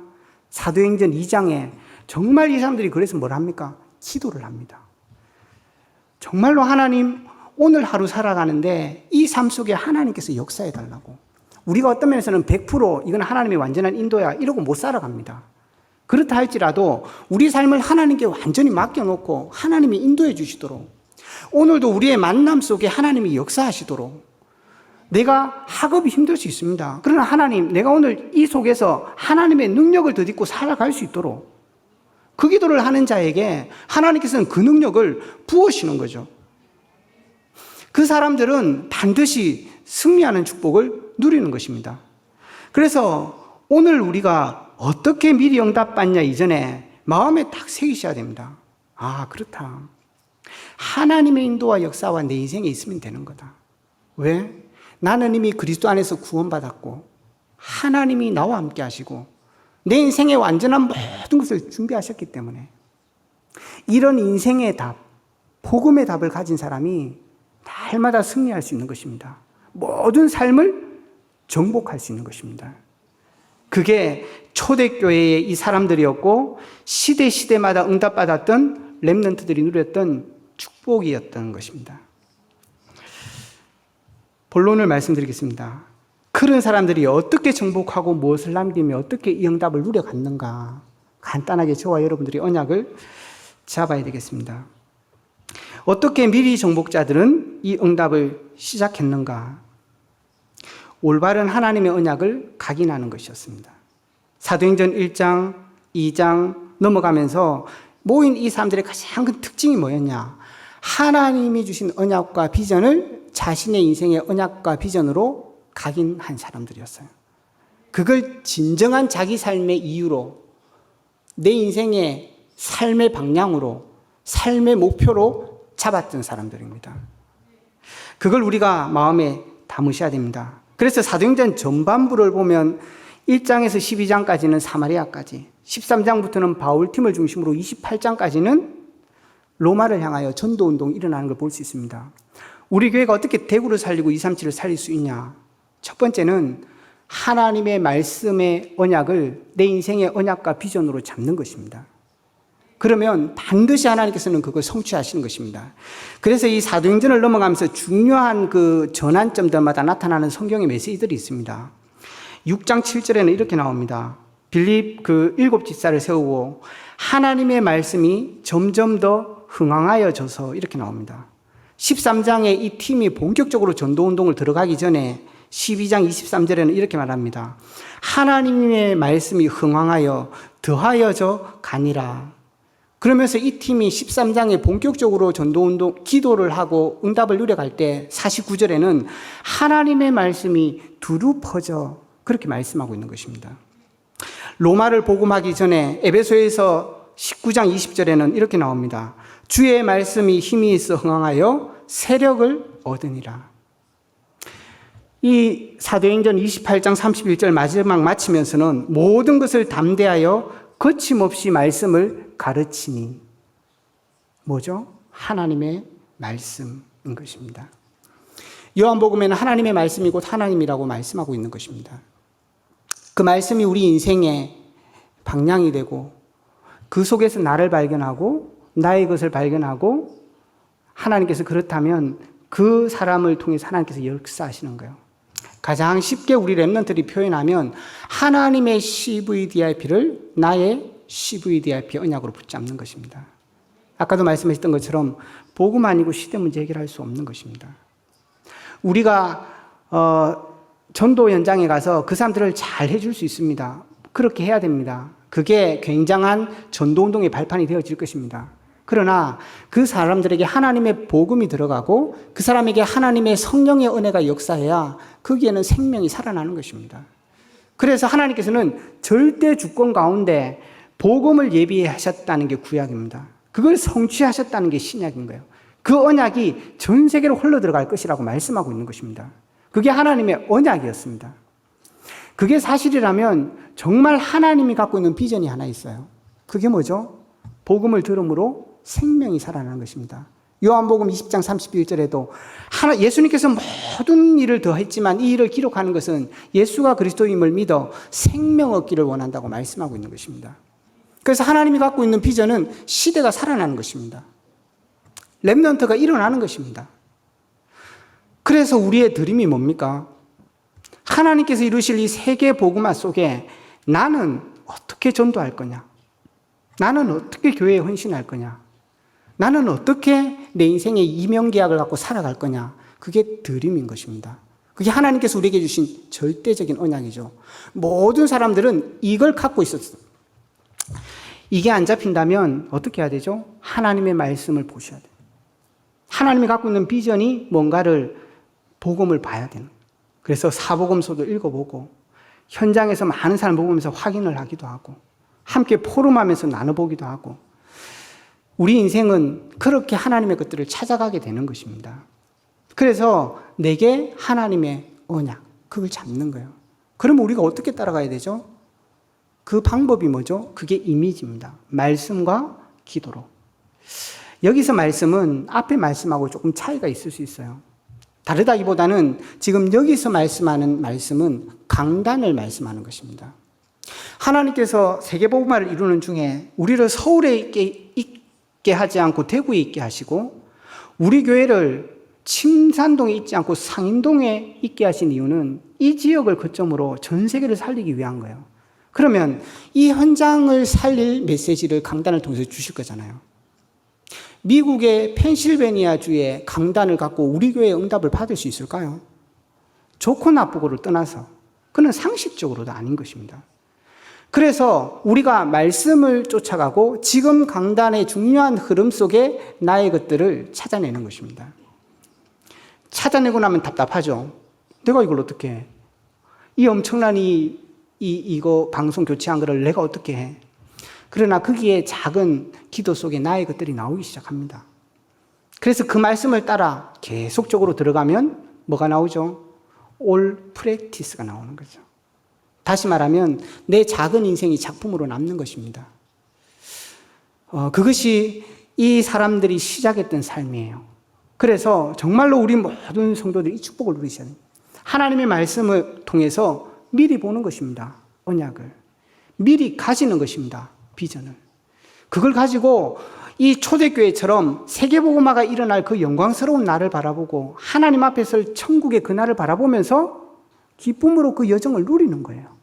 Speaker 1: 사도행전 2장에 정말 이 사람들이 그래서 뭘 합니까? 기도를 합니다. 정말로 하나님 오늘 하루 살아가는데 이 삶 속에 하나님께서 역사해 달라고. 우리가 어떤 면에서는 100% 이건 하나님의 완전한 인도야 이러고 못 살아갑니다. 그렇다 할지라도 우리 삶을 하나님께 완전히 맡겨놓고 하나님이 인도해 주시도록 오늘도 우리의 만남 속에 하나님이 역사하시도록 내가 학업이 힘들 수 있습니다. 그러나 하나님 내가 오늘 이 속에서 하나님의 능력을 덧입고 살아갈 수 있도록 그 기도를 하는 자에게 하나님께서는 그 능력을 부으시는 거죠. 그 사람들은 반드시 승리하는 축복을 누리는 것입니다. 그래서 오늘 우리가 어떻게 미리 응답받냐 이전에 마음에 딱 새기셔야 됩니다. 그렇다. 하나님의 인도와 역사와 내 인생에 있으면 되는 거다. 왜? 나는 이미 그리스도 안에서 구원받았고 하나님이 나와 함께 하시고 내 인생의 완전한 모든 것을 준비하셨기 때문에 이런 인생의 답, 복음의 답을 가진 사람이 날마다 승리할 수 있는 것입니다. 모든 삶을 정복할 수 있는 것입니다. 그게 초대교회의 이 사람들이었고 시대마다 응답받았던 렘넌트들이 누렸던 축복이었던 것입니다. 본론을 말씀드리겠습니다. 그런 사람들이 어떻게 정복하고 무엇을 남기며 어떻게 이 응답을 누려갔는가 간단하게 저와 여러분들이 언약을 잡아야 되겠습니다. 어떻게 미리 정복자들은 이 응답을 시작했는가? 올바른 하나님의 언약을 각인하는 것이었습니다. 사도행전 1장, 2장 넘어가면서 모인 이 사람들의 가장 큰 특징이 뭐였냐? 하나님이 주신 언약과 비전을 자신의 인생의 언약과 비전으로 각인한 사람들이었어요. 그걸 진정한 자기 삶의 이유로, 내 인생의 삶의 방향으로, 삶의 목표로 잡았던 사람들입니다. 그걸 우리가 마음에 담으셔야 됩니다. 그래서 사도행전 전반부를 보면 1장에서 12장까지는 사마리아까지, 13장부터는 바울팀을 중심으로 28장까지는 로마를 향하여 전도운동이 일어나는 걸 볼 수 있습니다. 우리 교회가 어떻게 대구를 살리고 237을 살릴 수 있냐? 첫 번째는 하나님의 말씀의 언약을 내 인생의 언약과 비전으로 잡는 것입니다. 그러면 반드시 하나님께서는 그걸 성취하시는 것입니다. 그래서 이 사도행전을 넘어가면서 중요한 그 전환점들마다 나타나는 성경의 메시지들이 있습니다. 6장 7절에는 이렇게 나옵니다. 빌립 그 7 집사를 세우고 하나님의 말씀이 점점 더 흥황하여져서 이렇게 나옵니다. 13장에 이 팀이 본격적으로 전도운동을 들어가기 전에 12장 23절에는 이렇게 말합니다. 하나님의 말씀이 흥황하여 더하여져 가니라. 그러면서 이 팀이 13장에 본격적으로 전도운동, 기도를 하고 응답을 누려갈 때 49절에는 하나님의 말씀이 두루 퍼져 그렇게 말씀하고 있는 것입니다. 로마를 복음하기 전에 에베소에서 19장 20절에는 이렇게 나옵니다. 주의 말씀이 힘이 있어 흥황하여 세력을 얻으니라. 이 사도행전 28장 31절 마지막 마치면서는 모든 것을 담대하여 거침없이 말씀을 가르치니. 뭐죠? 하나님의 말씀인 것입니다. 요한복음에는 하나님의 말씀이 곧 하나님이라고 말씀하고 있는 것입니다. 그 말씀이 우리 인생의 방향이 되고 그 속에서 나를 발견하고 나의 것을 발견하고 하나님께서 그렇다면 그 사람을 통해서 하나님께서 역사하시는 거예요. 가장 쉽게 우리 랩런트들이 표현하면 하나님의 CVDIP를 나의 CVDIP 언약으로 붙잡는 것입니다. 아까도 말씀하셨던 것처럼 복음 아니고 시대 문제 해결할 수 없는 것입니다. 우리가 전도 현장에 가서 그 사람들을 잘 해줄 수 있습니다. 그렇게 해야 됩니다. 그게 굉장한 전도운동의 발판이 되어질 것입니다. 그러나 그 사람들에게 하나님의 복음이 들어가고 그 사람에게 하나님의 성령의 은혜가 역사해야 거기에는 생명이 살아나는 것입니다. 그래서 하나님께서는 절대 주권 가운데 복음을 예비하셨다는 게 구약입니다. 그걸 성취하셨다는 게 신약인 거예요. 그 언약이 전 세계로 흘러들어갈 것이라고 말씀하고 있는 것입니다. 그게 하나님의 언약이었습니다. 그게 사실이라면 정말 하나님이 갖고 있는 비전이 하나 있어요. 그게 뭐죠? 복음을 들음으로 생명이 살아나는 것입니다. 요한복음 20장 31절에도 예수님께서 모든 일을 더했지만 이 일을 기록하는 것은 예수가 그리스도임을 믿어 생명 얻기를 원한다고 말씀하고 있는 것입니다. 그래서 하나님이 갖고 있는 비전은 시대가 살아나는 것입니다. 렘넌트가 일어나는 것입니다. 그래서 우리의 드림이 뭡니까? 하나님께서 이루실 이 세계 복음화 속에 나는 어떻게 전도할 거냐? 나는 어떻게 교회에 헌신할 거냐? 나는 어떻게 내 인생의 이명계약을 갖고 살아갈 거냐? 그게 드림인 것입니다. 그게 하나님께서 우리에게 주신 절대적인 언약이죠. 모든 사람들은 이걸 갖고 있었어요. 이게 안 잡힌다면 어떻게 해야 되죠? 하나님의 말씀을 보셔야 돼요. 하나님이 갖고 있는 비전이 뭔가를 복음을 봐야 되는 거예요. 그래서 사복음서도 읽어보고 현장에서 많은 사람 보면서 확인을 하기도 하고 함께 포럼하면서 나눠보기도 하고 우리 인생은 그렇게 하나님의 것들을 찾아가게 되는 것입니다. 그래서 내게 하나님의 언약, 그걸 잡는 거예요. 그럼 우리가 어떻게 따라가야 되죠? 그 방법이 뭐죠? 그게 이미지입니다. 말씀과 기도로. 여기서 말씀은 앞에 말씀하고 조금 차이가 있을 수 있어요. 다르다기보다는 지금 여기서 말씀하는 말씀은 강단을 말씀하는 것입니다. 하나님께서 세계복음화를 이루는 중에 우리를 서울에 있게 하지 않고 대구에 있게 하시고 우리 교회를 침산동에 있지 않고 상인동에 있게 하신 이유는 이 지역을 거점으로 전 세계를 살리기 위한 거예요. 그러면 이 현장을 살릴 메시지를 강단을 통해서 주실 거잖아요. 미국의 펜실베니아주의 강단을 갖고 우리 교회의 응답을 받을 수 있을까요? 좋고 나쁘고를 떠나서 그는 상식적으로도 아닌 것입니다. 그래서 우리가 말씀을 쫓아가고 지금 강단의 중요한 흐름 속에 나의 것들을 찾아내는 것입니다. 찾아내고 나면 답답하죠. 내가 이걸 어떻게 해? 이 엄청난 이거 방송 교체한 거를 내가 어떻게 해? 그러나 거기에 작은 기도 속에 나의 것들이 나오기 시작합니다. 그래서 그 말씀을 따라 계속적으로 들어가면 뭐가 나오죠? 올 프랙티스가 나오는 거죠. 다시 말하면 내 작은 인생이 작품으로 남는 것입니다. 그것이 이 사람들이 시작했던 삶이에요. 그래서 정말로 우리 모든 성도들이 이 축복을 누리셔야 됩니다. 하나님의 말씀을 통해서 미리 보는 것입니다. 언약을. 미리 가지는 것입니다. 비전을. 그걸 가지고 이 초대교회처럼 세계복음화가 일어날 그 영광스러운 날을 바라보고 하나님 앞에서 천국의 그 날을 바라보면서 기쁨으로 그 여정을 누리는 거예요.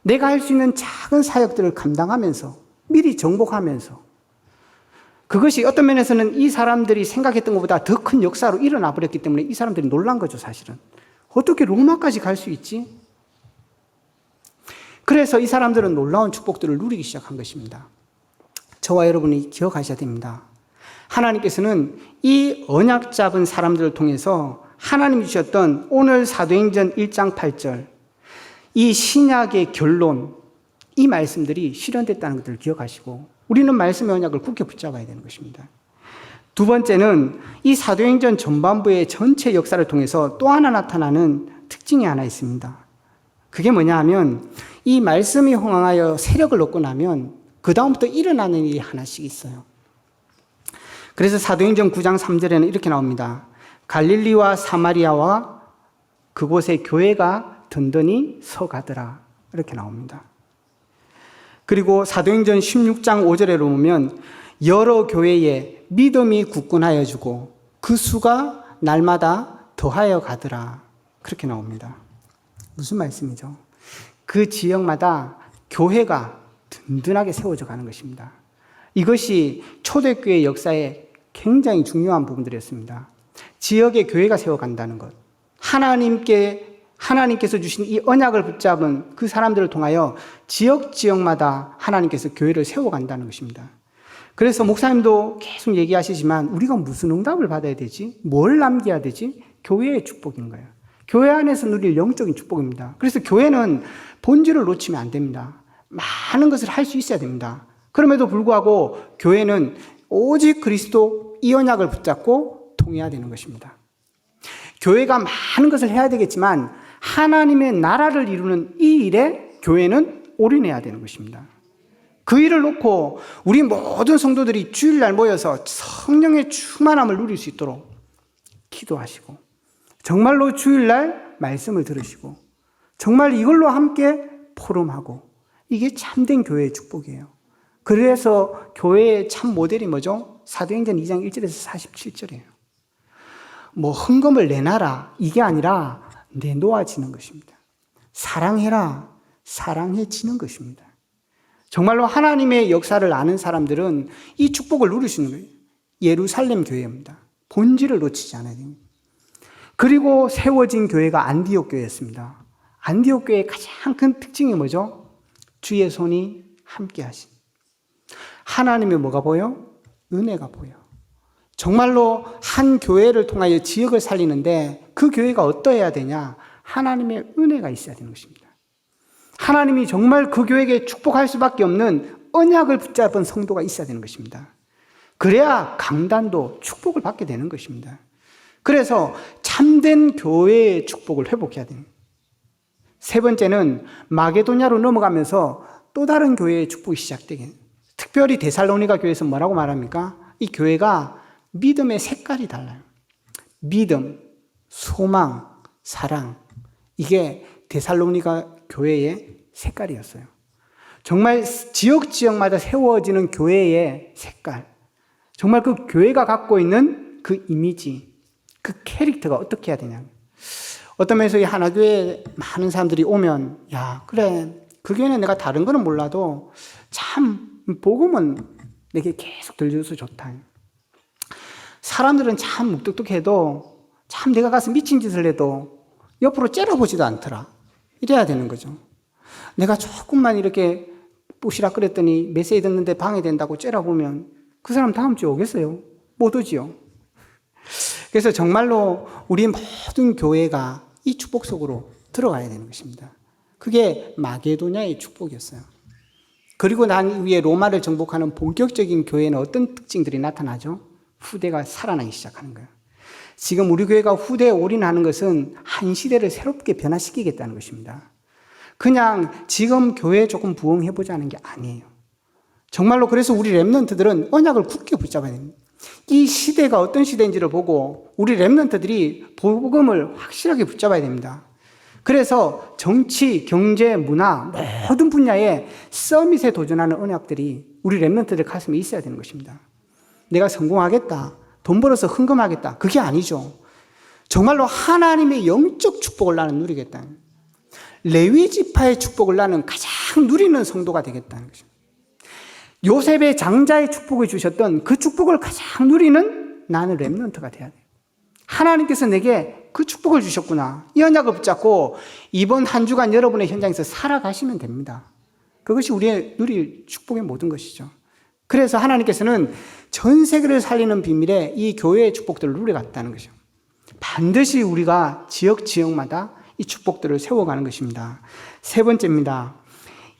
Speaker 1: 내가 할 수 있는 작은 사역들을 감당하면서 미리 정복하면서 그것이 어떤 면에서는 이 사람들이 생각했던 것보다 더 큰 역사로 일어나 버렸기 때문에 이 사람들이 놀란 거죠, 사실은. 어떻게 로마까지 갈 수 있지? 그래서 이 사람들은 놀라운 축복들을 누리기 시작한 것입니다. 저와 여러분이 기억하셔야 됩니다. 하나님께서는 이 언약 잡은 사람들을 통해서 하나님이 주셨던 오늘 사도행전 1장 8절 이 신약의 결론, 이 말씀들이 실현됐다는 것을 기억하시고 우리는 말씀의 언약을 굳게 붙잡아야 되는 것입니다. 두 번째는 이 사도행전 전반부의 전체 역사를 통해서 또 하나 나타나는 특징이 하나 있습니다. 그게 뭐냐 하면 이 말씀이 흥황하여 세력을 얻고 나면 그 다음부터 일어나는 일이 하나씩 있어요. 그래서 사도행전 9장 3절에는 이렇게 나옵니다. 갈릴리와 사마리아와 그곳에 교회가 든든히 서가더라. 이렇게 나옵니다. 그리고 사도행전 16장 5절에 보면 여러 교회에 믿음이 굳건하여 주고 그 수가 날마다 더하여 가더라. 그렇게 나옵니다. 무슨 말씀이죠? 그 지역마다 교회가 든든하게 세워져 가는 것입니다. 이것이 초대교회 역사의 굉장히 중요한 부분들이었습니다. 지역에 교회가 세워간다는 것. 하나님께서 주신 이 언약을 붙잡은 그 사람들을 통하여 지역마다 하나님께서 교회를 세워간다는 것입니다. 그래서 목사님도 계속 얘기하시지만 우리가 무슨 응답을 받아야 되지? 뭘 남겨야 되지? 교회의 축복인 거예요. 교회 안에서 누릴 영적인 축복입니다. 그래서 교회는 본질을 놓치면 안 됩니다. 많은 것을 할 수 있어야 됩니다. 그럼에도 불구하고 교회는 오직 그리스도 이 언약을 붙잡고 통해야 되는 것입니다. 교회가 많은 것을 해야 되겠지만 하나님의 나라를 이루는 이 일에 교회는 올인해야 되는 것입니다. 그 일을 놓고 우리 모든 성도들이 주일날 모여서 성령의 충만함을 누릴 수 있도록 기도하시고 정말로 주일날 말씀을 들으시고 정말 이걸로 함께 포럼하고 이게 참된 교회의 축복이에요. 그래서 교회의 참 모델이 뭐죠? 사도행전 2장 1절에서 47절이에요. 뭐 헌금을 내놔라 이게 아니라 내놓아지는 것입니다. 사랑해라 사랑해지는 것입니다. 정말로 하나님의 역사를 아는 사람들은 이 축복을 누릴 수 있는 거예요. 예루살렘 교회입니다. 본질을 놓치지 않아야 됩니다. 그리고 세워진 교회가 안디옥 교회였습니다. 안디옥 교회의 가장 큰 특징이 뭐죠? 주의 손이 함께 하신. 하나님의 뭐가 보여? 은혜가 보여. 정말로 한 교회를 통하여 지역을 살리는데 그 교회가 어떠해야 되냐? 하나님의 은혜가 있어야 되는 것입니다. 하나님이 정말 그 교회에게 축복할 수밖에 없는 언약을 붙잡은 성도가 있어야 되는 것입니다. 그래야 강단도 축복을 받게 되는 것입니다. 그래서 참된 교회의 축복을 회복해야 됩니다. 세 번째는 마게도냐로 넘어가면서 또 다른 교회의 축복이 시작되게. 특별히 데살로니가 교회에서 뭐라고 말합니까? 이 교회가 믿음의 색깔이 달라요. 믿음, 소망, 사랑. 이게 데살로니가 교회의 색깔이었어요. 정말 지역마다 세워지는 교회의 색깔. 정말 그 교회가 갖고 있는 그 이미지, 그 캐릭터가 어떻게 해야 되냐. 어떤 면에서 이 하나교회에 많은 사람들이 오면 야 그래 그 교회는 내가 다른 거는 몰라도 참 복음은 내게 계속 들려줘서 좋다. 사람들은 참 묵뚝뚝해도 참 내가 가서 미친 짓을 해도 옆으로 째려보지도 않더라. 이래야 되는 거죠. 내가 조금만 이렇게 뽀시락거렸더니 메시지 듣는데 방해된다고 째려보면 그 사람 다음 주에 오겠어요? 못 오지요. 그래서 정말로 우리 모든 교회가 이 축복 속으로 들어가야 되는 것입니다. 그게 마게도냐의 축복이었어요. 그리고 난 이후에 로마를 정복하는 본격적인 교회는 어떤 특징들이 나타나죠? 후대가 살아나기 시작하는 거예요. 지금 우리 교회가 후대에 올인하는 것은 한 시대를 새롭게 변화시키겠다는 것입니다. 그냥 지금 교회에 조금 부흥해보자는 게 아니에요. 정말로 그래서 우리 렘넌트들은 언약을 굳게 붙잡아야 됩니다. 이 시대가 어떤 시대인지를 보고 우리 렘넌트들이 복음을 확실하게 붙잡아야 됩니다. 그래서 정치, 경제, 문화 모든 분야에 서밋에 도전하는 언약들이 우리 렘넌트들 가슴에 있어야 되는 것입니다. 내가 성공하겠다, 돈 벌어서 헌금하겠다, 그게 아니죠. 정말로 하나님의 영적 축복을 나는 누리겠다. 레위 지파의 축복을 나는 가장 누리는 성도가 되겠다는 것입니다. 요셉의 장자의 축복을 주셨던 그 축복을 가장 누리는 나는 렘넌트가 돼야 돼요. 하나님께서 내게 그 축복을 주셨구나. 이 언약을 붙잡고 이번 한 주간 여러분의 현장에서 살아가시면 됩니다. 그것이 우리의 누릴 축복의 모든 것이죠. 그래서 하나님께서는 전 세계를 살리는 비밀에 이 교회의 축복들을 누려갔다는 것이죠. 반드시 우리가 지역마다 이 축복들을 세워가는 것입니다. 세 번째입니다.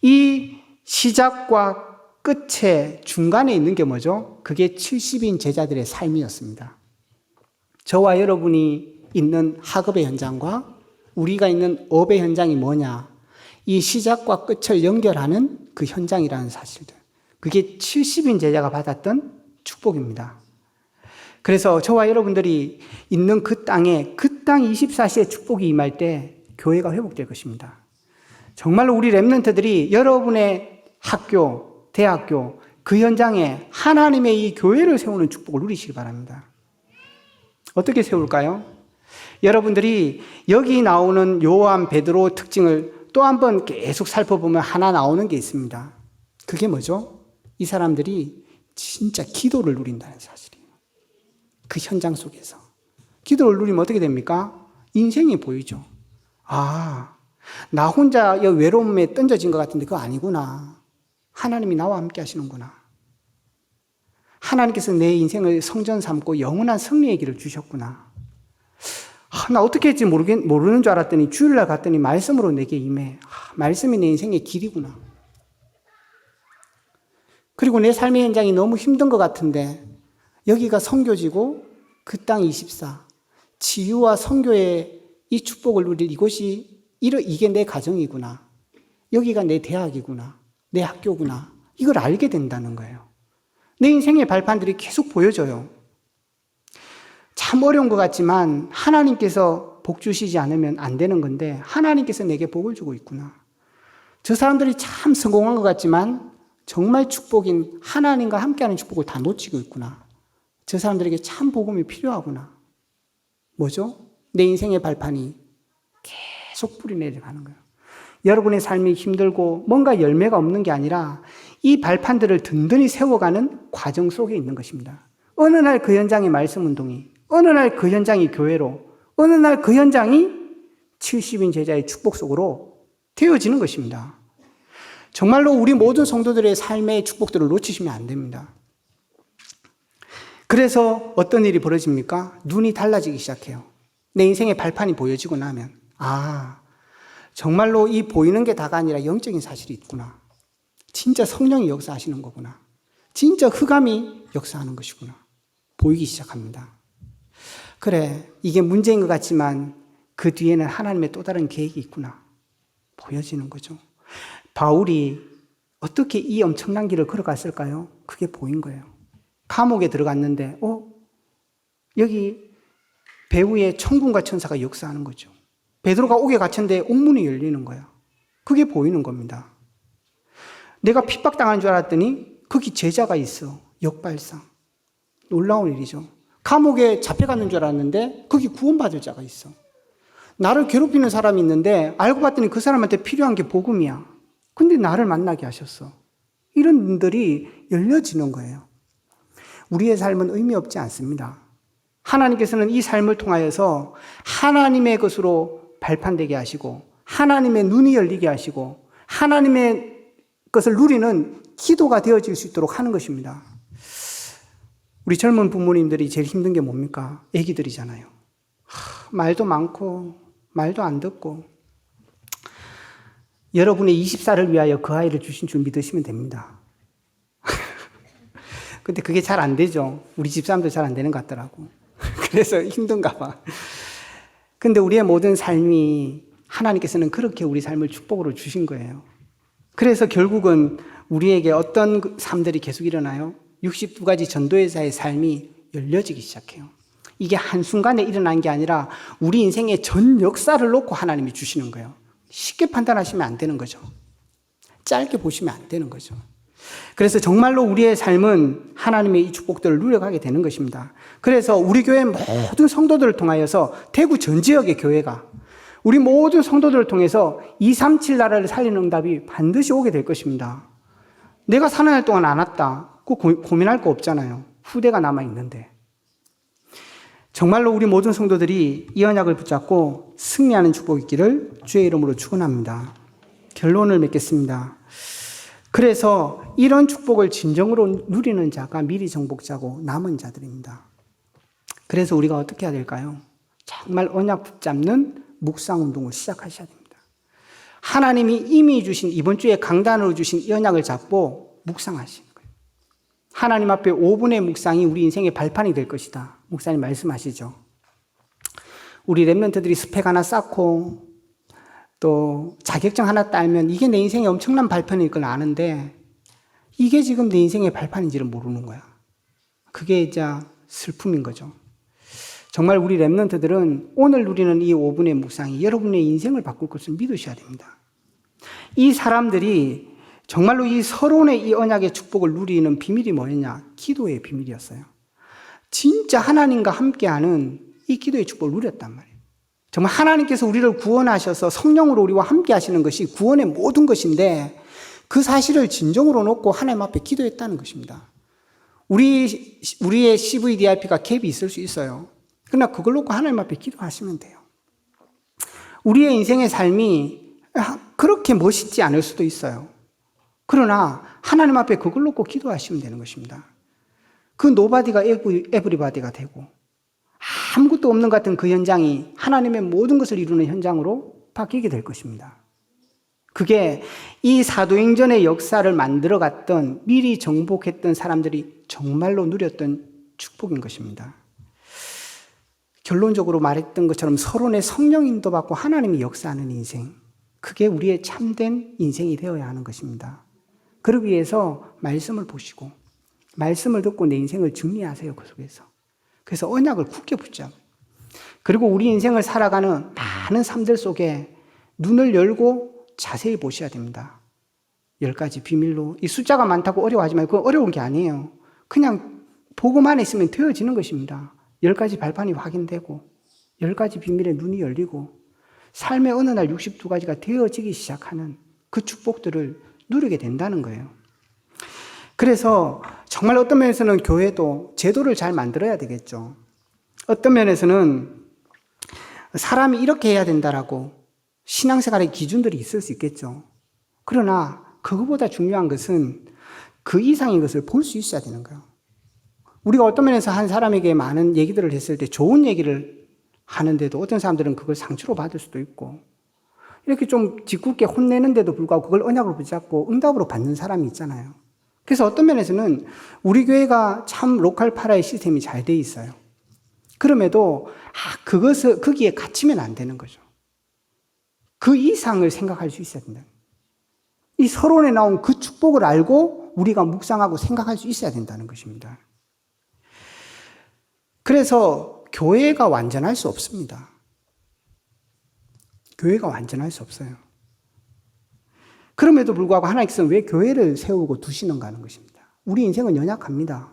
Speaker 1: 이 시작과 끝에 중간에 있는 게 뭐죠? 그게 70인 제자들의 삶이었습니다. 저와 여러분이 있는 학업의 현장과 우리가 있는 업의 현장이 뭐냐? 이 시작과 끝을 연결하는 그 현장이라는 사실들. 그게 70인 제자가 받았던 축복입니다. 그래서 저와 여러분들이 있는 그 땅에 그 땅 24시의 축복이 임할 때 교회가 회복될 것입니다. 정말로 우리 렘넌트들이 여러분의 학교, 대학교, 그 현장에 하나님의 이 교회를 세우는 축복을 누리시기 바랍니다. 어떻게 세울까요? 여러분들이 여기 나오는 요한, 베드로 특징을 또 한 번 계속 살펴보면 하나 나오는 게 있습니다. 그게 뭐죠? 이 사람들이 진짜 기도를 누린다는 사실이에요. 그 현장 속에서. 기도를 누리면 어떻게 됩니까? 인생이 보이죠. 아, 나 혼자 이 외로움에 던져진 것 같은데 그거 아니구나. 하나님이 나와 함께 하시는구나. 하나님께서 내 인생을 성전 삼고 영원한 승리의 길을 주셨구나. 나 어떻게 할지 모르는 줄 알았더니 주일날 갔더니 말씀으로 내게 임해. 말씀이 내 인생의 길이구나. 그리고 내 삶의 현장이 너무 힘든 것 같은데 여기가 선교지고 그 땅 24, 치유와 선교의 이 축복을 누릴 이곳이 이게 내 가정이구나. 여기가 내 대학이구나. 내 학교구나. 이걸 알게 된다는 거예요. 내 인생의 발판들이 계속 보여져요. 참 어려운 것 같지만 하나님께서 복 주시지 않으면 안 되는 건데 하나님께서 내게 복을 주고 있구나. 저 사람들이 참 성공한 것 같지만 정말 축복인 하나님과 함께하는 축복을 다 놓치고 있구나. 저 사람들에게 참 복음이 필요하구나. 뭐죠? 내 인생의 발판이 계속 뿌리 내려가는 거예요. 여러분의 삶이 힘들고 뭔가 열매가 없는 게 아니라 이 발판들을 든든히 세워가는 과정 속에 있는 것입니다. 어느 날 그 현장이 말씀 운동이, 어느 날 그 현장이 교회로, 어느 날 그 현장이 70인 제자의 축복 속으로 되어지는 것입니다. 정말로 우리 모든 성도들의 삶의 축복들을 놓치시면 안 됩니다. 그래서 어떤 일이 벌어집니까? 눈이 달라지기 시작해요. 내 인생의 발판이 보여지고 나면 정말로 이 보이는 게 다가 아니라 영적인 사실이 있구나. 진짜 성령이 역사하시는 거구나. 진짜 흑암이 역사하는 것이구나. 보이기 시작합니다. 그래, 이게 문제인 것 같지만 그 뒤에는 하나님의 또 다른 계획이 있구나. 보여지는 거죠. 바울이 어떻게 이 엄청난 길을 걸어갔을까요? 그게 보인 거예요. 감옥에 들어갔는데 여기 배후에 천군과 천사가 역사하는 거죠. 베드로가 옥에 갇혔는데 옥문이 열리는 거야. 그게 보이는 겁니다. 내가 핍박당한 줄 알았더니 거기 제자가 있어. 역발상. 놀라운 일이죠. 감옥에 잡혀갔는 줄 알았는데 거기 구원받을 자가 있어. 나를 괴롭히는 사람이 있는데 알고 봤더니 그 사람한테 필요한 게 복음이야. 근데 나를 만나게 하셨어. 이런 눈들이 열려지는 거예요. 우리의 삶은 의미 없지 않습니다. 하나님께서는 이 삶을 통하여서 하나님의 것으로 발판되게 하시고 하나님의 눈이 열리게 하시고 하나님의 것을 누리는 기도가 되어질 수 있도록 하는 것입니다. 우리 젊은 부모님들이 제일 힘든 게 뭡니까? 애기들이잖아요. 말도 많고 말도 안 듣고 여러분의 24를 위하여 그 아이를 주신 줄 믿으시면 됩니다. 근데 그게 잘 안 되죠. 우리 집사람도 잘 안 되는 것 같더라고. 그래서 힘든가 봐. 근데 우리의 모든 삶이 하나님께서는 그렇게 우리 삶을 축복으로 주신 거예요. 그래서 결국은 우리에게 어떤 삶들이 계속 일어나요? 62가지 전도회사의 삶이 열려지기 시작해요. 이게 한순간에 일어난 게 아니라 우리 인생의 전 역사를 놓고 하나님이 주시는 거예요. 쉽게 판단하시면 안 되는 거죠. 짧게 보시면 안 되는 거죠. 그래서 정말로 우리의 삶은 하나님의 이 축복들을 누려가게 되는 것입니다. 그래서 우리 교회 모든 성도들을 통하여서 대구 전 지역의 교회가 우리 모든 성도들을 통해서 237 나라를 살리는 응답이 반드시 오게 될 것입니다. 내가 사는 날 동안 안 왔다. 그거 고민할 거 없잖아요. 후대가 남아있는데. 정말로 우리 모든 성도들이 이 언약을 붙잡고 승리하는 축복이 있기를 주의 이름으로 축원합니다. 결론을 맺겠습니다. 그래서 이런 축복을 진정으로 누리는 자가 미리 정복자고 남은 자들입니다. 그래서 우리가 어떻게 해야 될까요? 정말 언약 붙잡는 묵상 운동을 시작하셔야 됩니다. 하나님이 이미 주신 이번 주에 강단으로 주신 이 언약을 잡고 묵상하시는 거예요. 하나님 앞에 5분의 묵상이 우리 인생의 발판이 될 것이다. 목사님 말씀하시죠. 우리 랩런트들이 스펙 하나 쌓고 또 자격증 하나 따면 이게 내 인생의 엄청난 발판일 걸 아는데 이게 지금 내 인생의 발판인지를 모르는 거야. 그게 이제 슬픔인 거죠. 정말 우리 랩런트들은 오늘 누리는 이 5분의 묵상이 여러분의 인생을 바꿀 것을 믿으셔야 됩니다. 이 사람들이 정말로 이 서론의 이 언약의 축복을 누리는 비밀이 뭐였냐? 기도의 비밀이었어요. 진짜 하나님과 함께하는 이 기도의 축복을 누렸단 말이에요. 정말 하나님께서 우리를 구원하셔서 성령으로 우리와 함께 하시는 것이 구원의 모든 것인데 그 사실을 진정으로 놓고 하나님 앞에 기도했다는 것입니다. 우리의 CVDIP가 갭이 있을 수 있어요. 그러나 그걸 놓고 하나님 앞에 기도하시면 돼요. 우리의 인생의 삶이 그렇게 멋있지 않을 수도 있어요. 그러나 하나님 앞에 그걸 놓고 기도하시면 되는 것입니다. 그 노바디가 에브리바디가 되고 아무것도 없는 것 같은 그 현장이 하나님의 모든 것을 이루는 현장으로 바뀌게 될 것입니다. 그게 이 사도행전의 역사를 만들어갔던 미리 정복했던 사람들이 정말로 누렸던 축복인 것입니다. 결론적으로 말했던 것처럼 서론의 성령 인도받고 하나님이 역사하는 인생, 그게 우리의 참된 인생이 되어야 하는 것입니다. 그러기 위해서 말씀을 보시고 말씀을 듣고 내 인생을 정리하세요. 그 속에서. 그래서 언약을 굳게 붙잡아요. 그리고 우리 인생을 살아가는 많은 삶들 속에 눈을 열고 자세히 보셔야 됩니다. 10가지 비밀로. 이 숫자가 많다고 어려워하지 말고 그건 어려운 게 아니에요. 그냥 보고만 있으면 되어지는 것입니다. 10가지 발판이 확인되고 10가지 비밀에 눈이 열리고 삶의 어느 날 62가지가 되어지기 시작하는 그 축복들을 누리게 된다는 거예요. 그래서 정말 어떤 면에서는 교회도 제도를 잘 만들어야 되겠죠. 어떤 면에서는 사람이 이렇게 해야 된다라고 신앙생활의 기준들이 있을 수 있겠죠. 그러나 그거보다 중요한 것은 그 이상의 것을 볼 수 있어야 되는 거예요. 우리가 어떤 면에서 한 사람에게 많은 얘기들을 했을 때 좋은 얘기를 하는데도 어떤 사람들은 그걸 상처로 받을 수도 있고 이렇게 좀 짓궂게 혼내는데도 불구하고 그걸 언약으로 붙잡고 응답으로 받는 사람이 있잖아요. 그래서 어떤 면에서는 우리 교회가 참 로컬 파라의 시스템이 잘 돼 있어요. 그럼에도 그것을 거기에 갇히면 안 되는 거죠. 그 이상을 생각할 수 있어야 된다. 이 서론에 나온 그 축복을 알고 우리가 묵상하고 생각할 수 있어야 된다는 것입니다. 그래서 교회가 완전할 수 없습니다. 교회가 완전할 수 없어요. 그럼에도 불구하고 하나님께서는 왜 교회를 세우고 두시는가 하는 것입니다. 우리 인생은 연약합니다.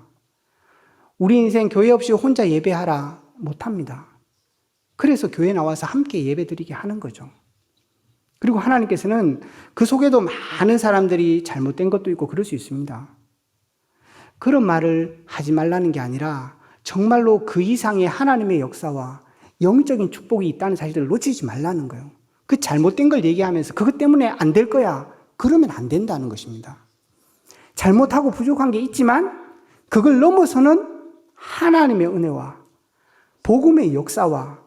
Speaker 1: 우리 인생 교회 없이 혼자 예배하라 못합니다. 그래서 교회 나와서 함께 예배드리게 하는 거죠. 그리고 하나님께서는 그 속에도 많은 사람들이 잘못된 것도 있고 그럴 수 있습니다. 그런 말을 하지 말라는 게 아니라 정말로 그 이상의 하나님의 역사와 영적인 축복이 있다는 사실을 놓치지 말라는 거예요. 그 잘못된 걸 얘기하면서 그것 때문에 안 될 거야. 그러면 안 된다는 것입니다. 잘못하고 부족한 게 있지만 그걸 넘어서는 하나님의 은혜와 복음의 역사와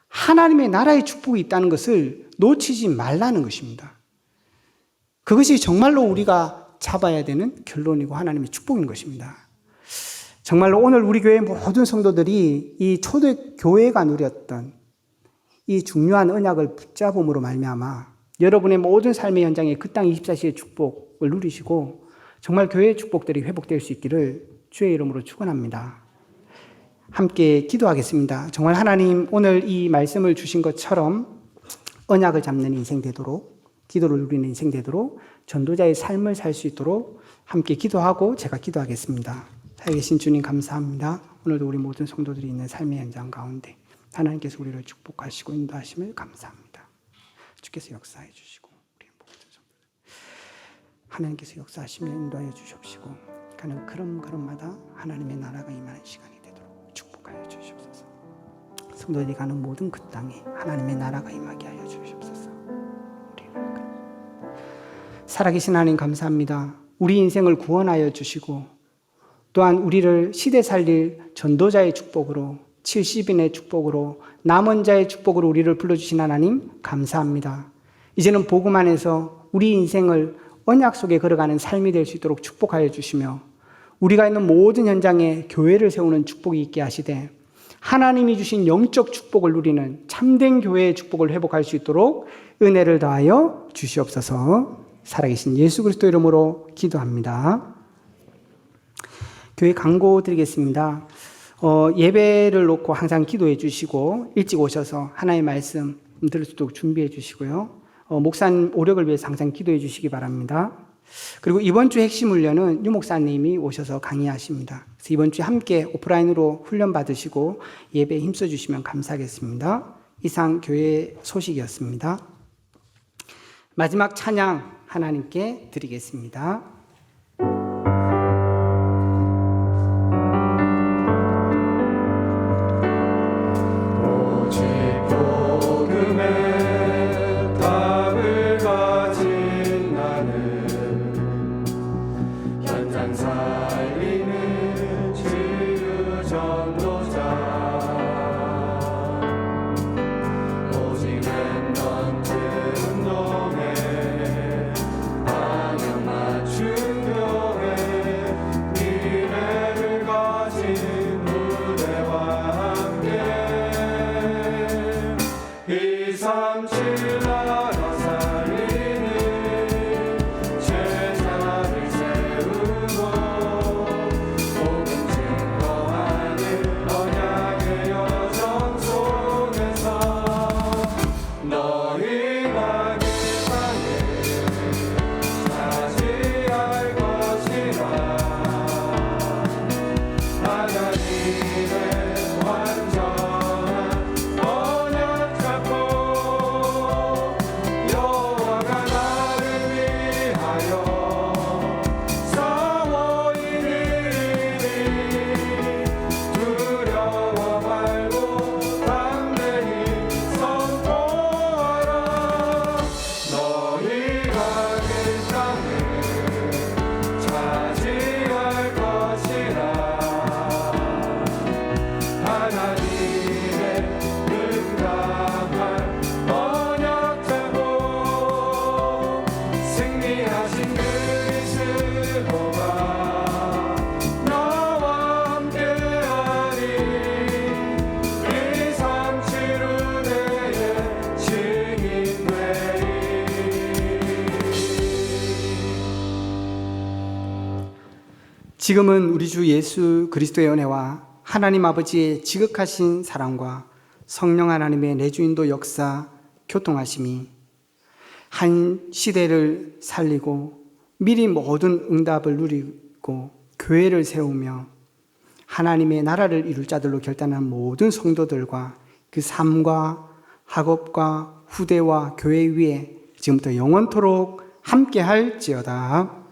Speaker 1: 하나님의 나라의 축복이 있다는 것을 놓치지 말라는 것입니다. 그것이 정말로 우리가 잡아야 되는 결론이고 하나님의 축복인 것입니다. 정말로 오늘 우리 교회 모든 성도들이 이 초대 교회가 누렸던 이 중요한 언약을 붙잡음으로 말미암아 여러분의 모든 삶의 현장에 그 땅 24시의 축복을 누리시고 정말 교회의 축복들이 회복될 수 있기를 주의 이름으로 축원합니다. 함께 기도하겠습니다. 정말 하나님 오늘 이 말씀을 주신 것처럼 언약을 잡는 인생 되도록, 기도를 누리는 인생 되도록, 전도자의 삶을 살 수 있도록 함께 기도하고 제가 기도하겠습니다. 살아계신 주님 감사합니다. 오늘도 우리 모든 성도들이 있는 삶의 현장 가운데 하나님께서 우리를 축복하시고 인도하심을 감사합니다. 주께서 역사해 주시고 우리 모든 성도들 하나님께서 역사하시며 인도하여 주시옵시고 가는 걸음걸음마다 하나님의 나라가 임하는 시간이 되도록 축복하여 주시옵소서. 성도들이 가는 모든 그 땅에 하나님의 나라가 임하게 하여 주시옵소서. 살아계신 하나님 감사합니다. 우리 인생을 구원하여 주시고 또한 우리를 시대 살릴 전도자의 축복으로 70인의 축복으로 남은 자의 축복으로 우리를 불러주신 하나님 감사합니다. 이제는 복음 안에서 우리 인생을 언약 속에 걸어가는 삶이 될 수 있도록 축복하여 주시며 우리가 있는 모든 현장에 교회를 세우는 축복이 있게 하시되 하나님이 주신 영적 축복을 누리는 참된 교회의 축복을 회복할 수 있도록 은혜를 더하여 주시옵소서. 살아계신 예수 그리스도 이름으로 기도합니다. 교회 광고 드리겠습니다. 예배를 놓고 항상 기도해 주시고 일찍 오셔서 하나님의 말씀 들을 수 있도록 준비해 주시고요. 목사님 오력을 위해서 항상 기도해 주시기 바랍니다. 그리고 이번 주 핵심 훈련은 유 목사님이 오셔서 강의하십니다. 그래서 이번 주에 함께 오프라인으로 훈련 받으시고 예배에 힘써 주시면 감사하겠습니다. 이상 교회 소식이었습니다. 마지막 찬양 하나님께 드리겠습니다. 지금은 우리 주 예수 그리스도의 은혜와 하나님 아버지의 지극하신 사랑과 성령 하나님의 내주인도 역사 교통하심이 한 시대를 살리고 미리 모든 응답을 누리고 교회를 세우며 하나님의 나라를 이룰 자들로 결단한 모든 성도들과 그 삶과 학업과 후대와 교회 위에 지금부터 영원토록 함께할지어다.